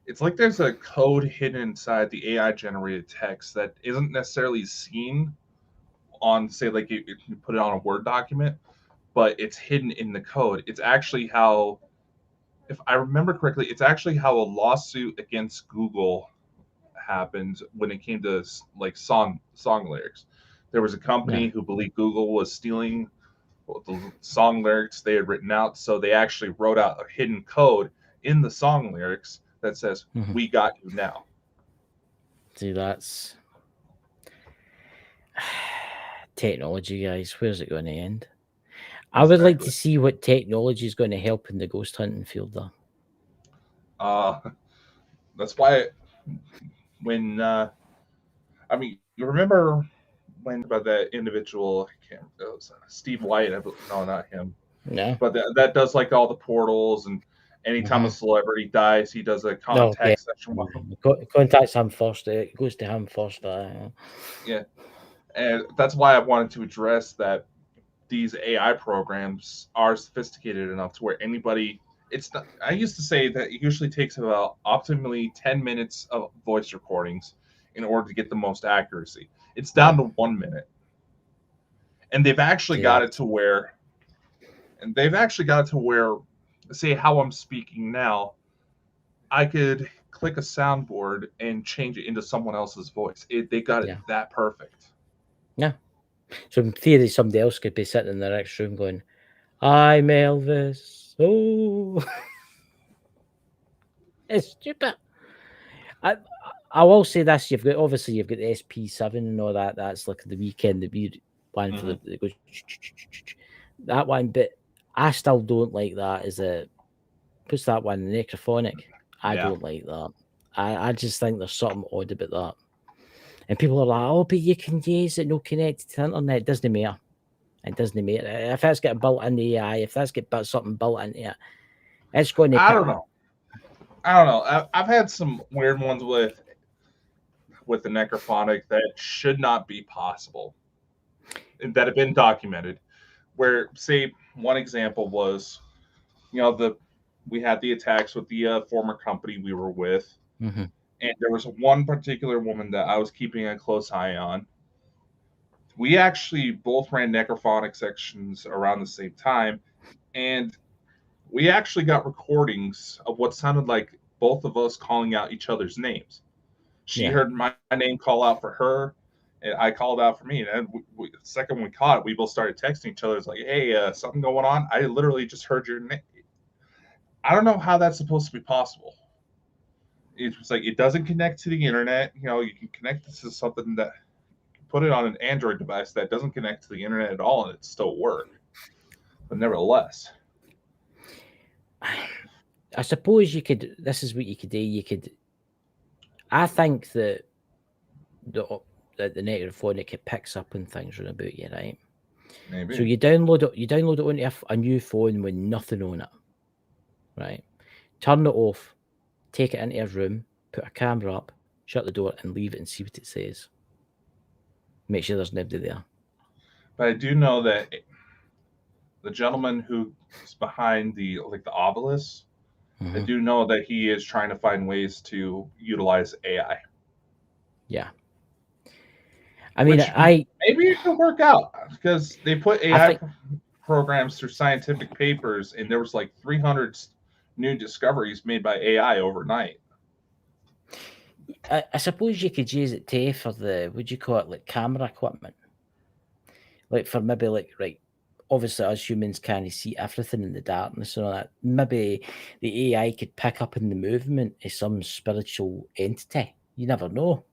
It's like there's a code hidden inside the AI generated text that isn't necessarily seen on, say, like you put it on a Word document, but it's hidden in the code. It's actually how, if I remember correctly, it's actually how a lawsuit against Google happened when it came to like song lyrics. There was a company Yeah. who believed Google was stealing the song lyrics they had written out, so they actually wrote out a hidden code in the song lyrics that says, Mhm. "We got you now." See, that's technology, guys. Where's it going to end? I would like to Exactly. see what technology is going to help in the ghost hunting field, though. Uh, that's why when I mean, you remember when about that individual? I can't. It was Steve White. No, not him. Yeah. But that does like all the portals, and anytime a Mm-hmm. celebrity dies, he does a No, okay. contact section with them. Contacts him first. It goes to him first. Yeah, and that's why I wanted to address that these AI programs are sophisticated enough to where anybody. It's not, I used to say that it usually takes about optimally 10 minutes of voice recordings in order to get the most accuracy. It's down Yeah. to 1 minute, and they've actually See got that? it to where, say how I'm speaking now, I could click a soundboard and change it into someone else's voice. They got it Yeah. that perfect. Yeah. So in theory, somebody else could be sitting in the next room going, "I'm Elvis." Oh, it's stupid. I I will say this: you've got the SP7 and all that. That's like the weekend, the weird one for Mm-hmm. the that goes that one. But I still don't like that. Is a puts that one necrophonic. I Yeah, don't like that. I just think there's something odd about that. And people are like, "Oh, but you can use it, no connected to the internet." It doesn't matter. It doesn't matter if that's got built in the AI. If that's got something built into it, it's going to I pick don't up. know. I don't know. I've had some weird ones with the necrophonic that should not be possible that have been documented. Where, say, one example was, the we had the attacks with the former company we were with, Hmm. and there was one particular woman that I was keeping a close eye on. We actually both ran necrophonic sections around the same time, and we actually got recordings of what sounded like both of us calling out each other's names. She Yeah, heard my name call out for her, and I called out for me. And the second we caught it, we both started texting each other. It's like, "Hey, something going on? I literally just heard your name." I don't know how that's supposed to be possible. It's like it doesn't connect to the internet. You can connect this to something that put it on an Android device that doesn't connect to the internet at all, and it still work. But nevertheless, I suppose you could. This is what you could do. You could. I think that the the necrophonic it picks up on things around about you, right? So maybe you download it. You download it onto a new phone with nothing on it, right? Turn it off. Take it into a room. Put a camera up. Shut the door and leave it and see what it says. Make sure there's nobody there. but I do know that the gentleman who's behind the obelisk, I Hmm. do know that he is trying to find ways to utilize AI, Yeah. I mean, which maybe it could work out because they put I AI think programs through scientific papers, and there was like 300 new discoveries made by AI overnight. I suppose you could use it too for the would you call it like camera equipment, like for maybe like right. Obviously, us humans can't see everything in the darkness and all that. Maybe the AI could pick up in the movement of some spiritual entity. You never know.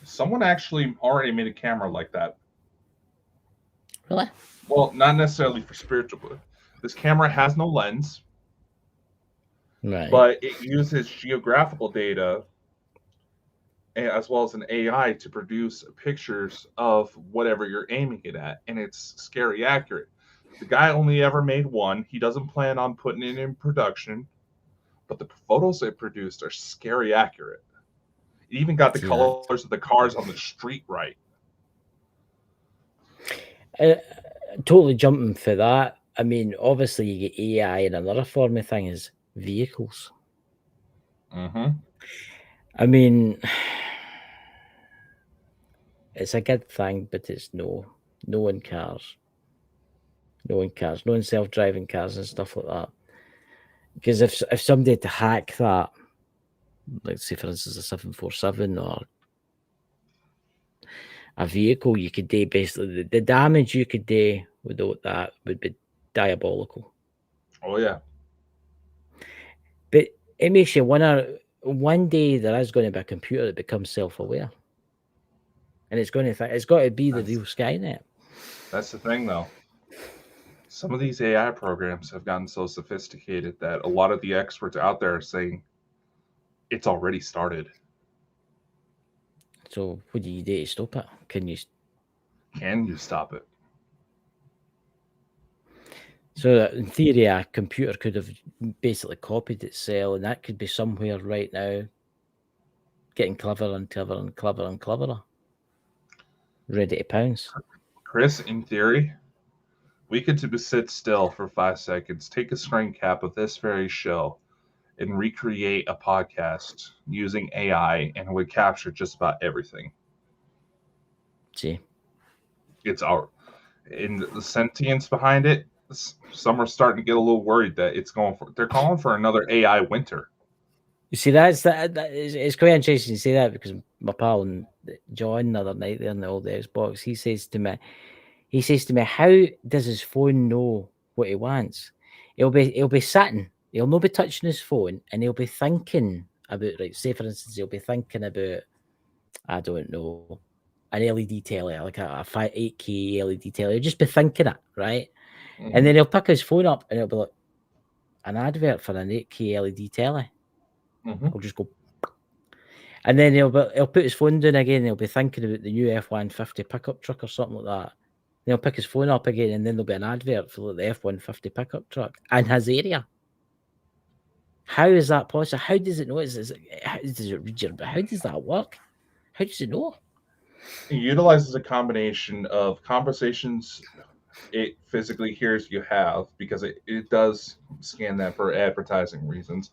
Someone actually already made a camera like that. Really? Well, not necessarily for spiritual, This camera has no lens, Right. but it uses geographical data as well as an AI to produce pictures of whatever you're aiming it at, and it's scary accurate. The guy only ever made one. He doesn't plan on putting it in production, but the photos it produced are scary accurate. It even got the See that? colors of the cars on the street right. Totally jumping for that. I mean, obviously you get AI, and another form of thing is vehicles. Mm-hmm. I mean, it's a good thing, but it's no in cars, no in self-driving cars and stuff like that. Because if somebody had to hack that, like say for instance a 747 or a vehicle, you could do basically the damage you could do without that would be diabolical. Oh yeah. But it makes you wonder, one day there is going to be a computer that becomes self-aware, and it's going to it's got to be the real Skynet. That's the thing, though. Some of these AI programs have gotten so sophisticated that a lot of the experts out there are saying it's already started. So what do you do to stop it? Can you stop it? So in theory, a computer could have basically copied itself, and that could be somewhere right now, getting cleverer and cleverer and cleverer and cleverer, ready to pounce. Chris, in theory, we could sit still for 5 seconds, take a screen cap of this very show, and recreate a podcast using AI, and it would capture just about everything. See, it's our in the sentience behind it. Some are starting to get a little worried that they're calling for another AI winter. you see, it's quite interesting to say that, because my pal John the other night there in the old Xbox, he says to me, how does his phone know what he wants? He'll be sitting, he'll not be touching his phone, and he'll be thinking about, like, say for instance, he'll be thinking about, I don't know, an LED telly, like a 8K LED telly. He'll just be thinking it, right? Mm-hmm. And then he'll pick his phone up and he'll be like, an advert for an 8K LED telly. Mm-hmm. I'll just go, and then he'll put his phone down again, and he'll be thinking about the new F-150 pickup truck or something like that. Then he'll pick his phone up again, and then there'll be an advert for like the F-150 pickup truck in his area. How is that possible? How does it know? How does it read your? How does that work? How does it know? It utilizes a combination of conversations it physically hears you have, because it does scan that for advertising reasons,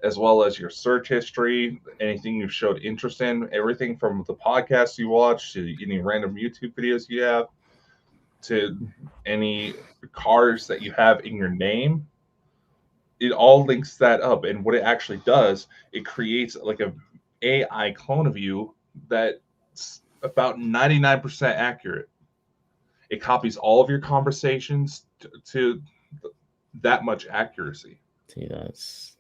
as well as your search history, anything you've showed interest in, everything from the podcasts you watch to any random YouTube videos you have to any cars that you have in your name. It all links that up, and what it actually does, it creates like a AI clone of you that's about 99% accurate. It copies all of your conversations to that much accuracy. See, that's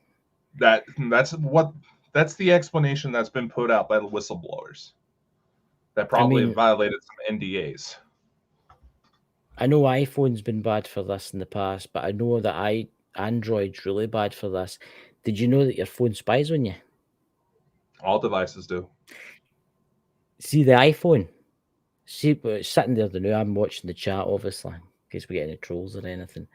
the explanation that's been put out by the whistleblowers that probably violated some NDAs. I know iPhone's been bad for this in the past, but I know that Android's really bad for this. Did you know that your phone spies on you? All devices do. See the iPhone. See, it's sitting there now. I'm watching the chat, obviously, in case we get any trolls or anything.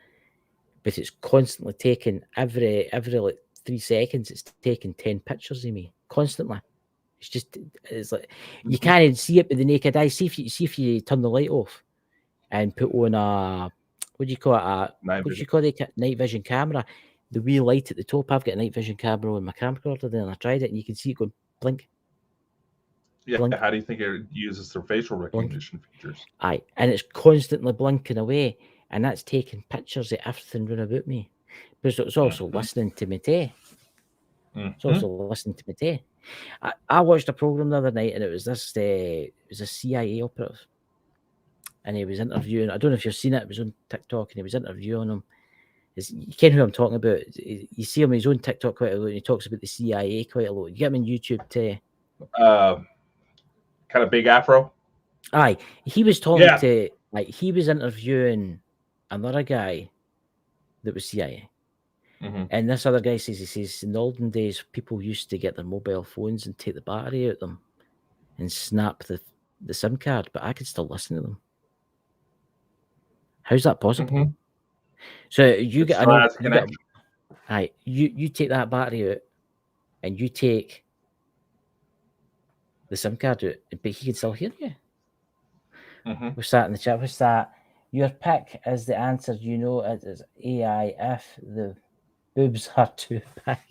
But it's constantly taking every like 3 seconds. It's taking 10 pictures of me constantly. It's like you can't even see it with the naked eye. See if you turn the light off and put on a, what do you call it? Night vision camera. The wee light at the top. I've got a night vision camera on my camcorder there, and I tried it, and you can see it going blink. Yeah, blink. How do you think it uses their facial recognition features? Aye, and it's constantly blinking away, and that's taking pictures of everything round about me. But it's also listening to me too. It's also listening to me too. I watched a program the other night, and it was a CIA operative, and he was interviewing. I don't know if you've seen it. It was on TikTok, and he was interviewing him. You can know who I'm talking about. You see him on his own TikTok quite a lot, and he talks about the CIA quite a lot. You get him on YouTube too. Kind of big afro. Aye, he was talking to, like, he was interviewing another guy, that was CIA. Mm-hmm. And this other guy says, in the olden days, people used to get their mobile phones and take the battery out of them and snap the SIM card, but I could still listen to them. How's that possible? Mm-hmm. So you It get, I still know, has you got, connection. aye, you take that battery out and you take the SIM card out, but he can still hear you. Mm-hmm. What's that in the chat? What's that? Your pick is the answer. You know it is AI if the boobs are too big. I'll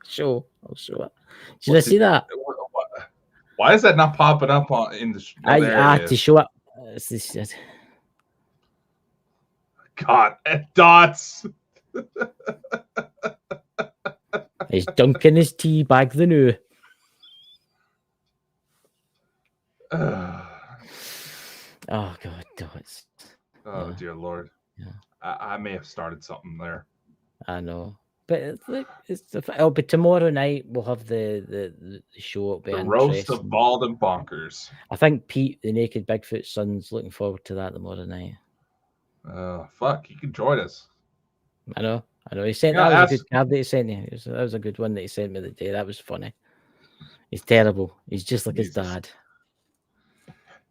show it. Did I see that? Why is that not popping up in the? Oh, there it To is. show it. It's this shit. God, dots. He's dunking his tea bag the new. Oh God, dots. Oh dear Lord. Yeah. I may have started something there. I know. But but tomorrow night we'll have the show. It'll be The roast of Bald and Bonkers. I think Pete, the Naked Bigfoot son's looking forward to that tomorrow night. Fuck, he can join us. I know. He sent that was a good card that he sent me. That was a good one that he sent me the day. That was funny. He's terrible. He's just like his dad.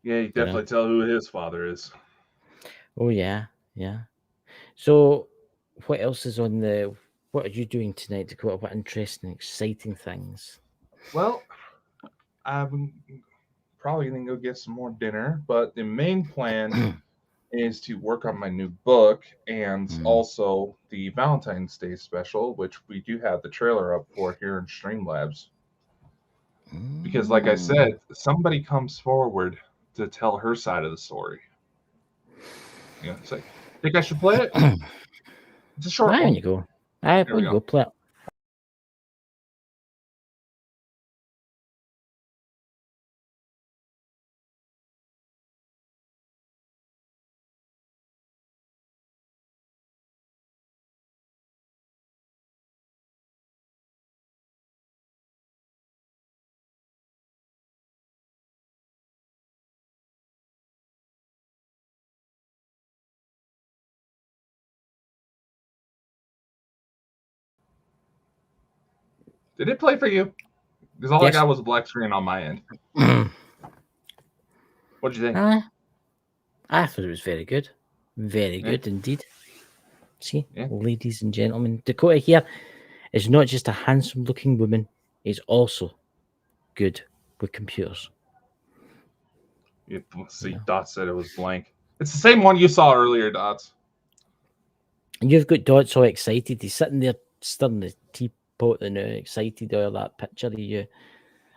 Yeah, you definitely tell who his father is. Oh yeah. So, what else is on the? What are you doing tonight, Dakota? What interesting, exciting things? Well, I'm probably gonna go get some more dinner, but the main plan is to work on my new book and also the Valentine's Day special, which we do have the trailer up for here in Streamlabs. Because, like I said, somebody comes forward to tell her side of the story. Yeah, it's like, think I should play it? It's a short one. There you go. There we go. Play it. Did it play for you? Because all I got was a black screen on my end. What'd you think? I thought it was very good. Very good indeed. See, ladies and gentlemen, Dakota here is not just a handsome looking woman, he's also good with computers. See, Dots said it was blank. It's the same one you saw earlier, Dots. And you've got Dots all excited. He's sitting there stirring the teapot and excited all that picture of you.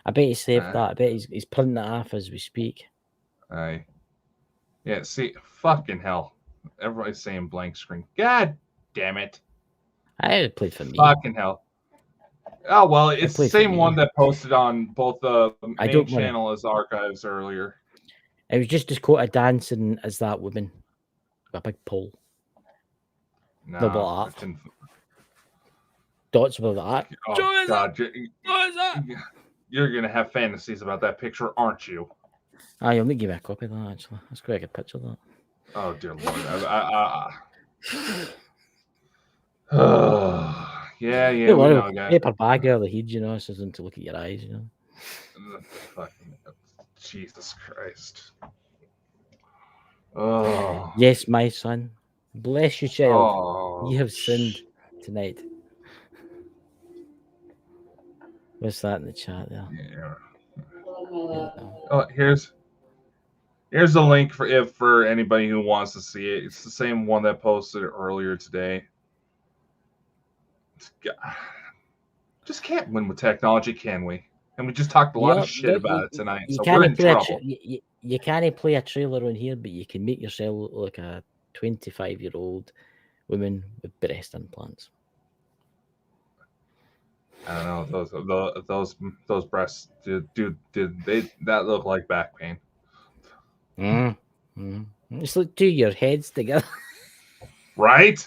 I bet he saved that. I bet he's printing it off as we speak. Aye. Yeah, see, fucking hell. Everybody's saying blank screen. God damn it. I played for me. Fucking hell. Oh, well, it's the same one that posted on both the main channel as archives earlier. It was just Dakota dancing as that woman with a big pole. No, but that. Dots with that. Oh, God. You're going to have fantasies about that picture, aren't you? You'll need to give me a copy of that, actually. That's quite a good picture of that. Oh, dear Lord. Yeah, we know, guys. Paper bag out of the head, so it doesn't look at your eyes, Fucking Jesus Christ. Oh. Yes, my son. Bless you, child. Oh, you have sinned tonight. What's that in the chat there? Yeah. Oh, here's the link for anybody who wants to see it. It's the same one that posted earlier today. Just can't win with technology, can we? And we just talked a lot of shit about it tonight, so we're in trouble. You can't play a trailer on here, but you can make yourself look like a 25-year-old woman with breast implants. I don't know those breasts. Did that look like back pain? It's like two your heads together, right?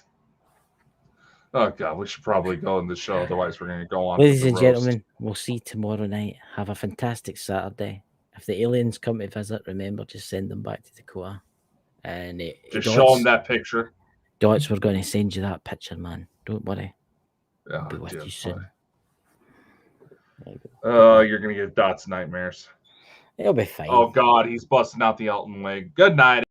Oh God, we should probably go in the show, otherwise we're going to go on. Ladies and gentlemen, we'll see you tomorrow night. Have a fantastic Saturday. If the aliens come to visit, remember, just send them back to Dakota. And just show them that picture. Dots, we're going to send you that picture, man. Don't worry. Oh, I'll be with you soon. There you Oh, you're gonna get Dot's nightmares. It'll be fine. Oh God, he's busting out the Elton leg. Good night.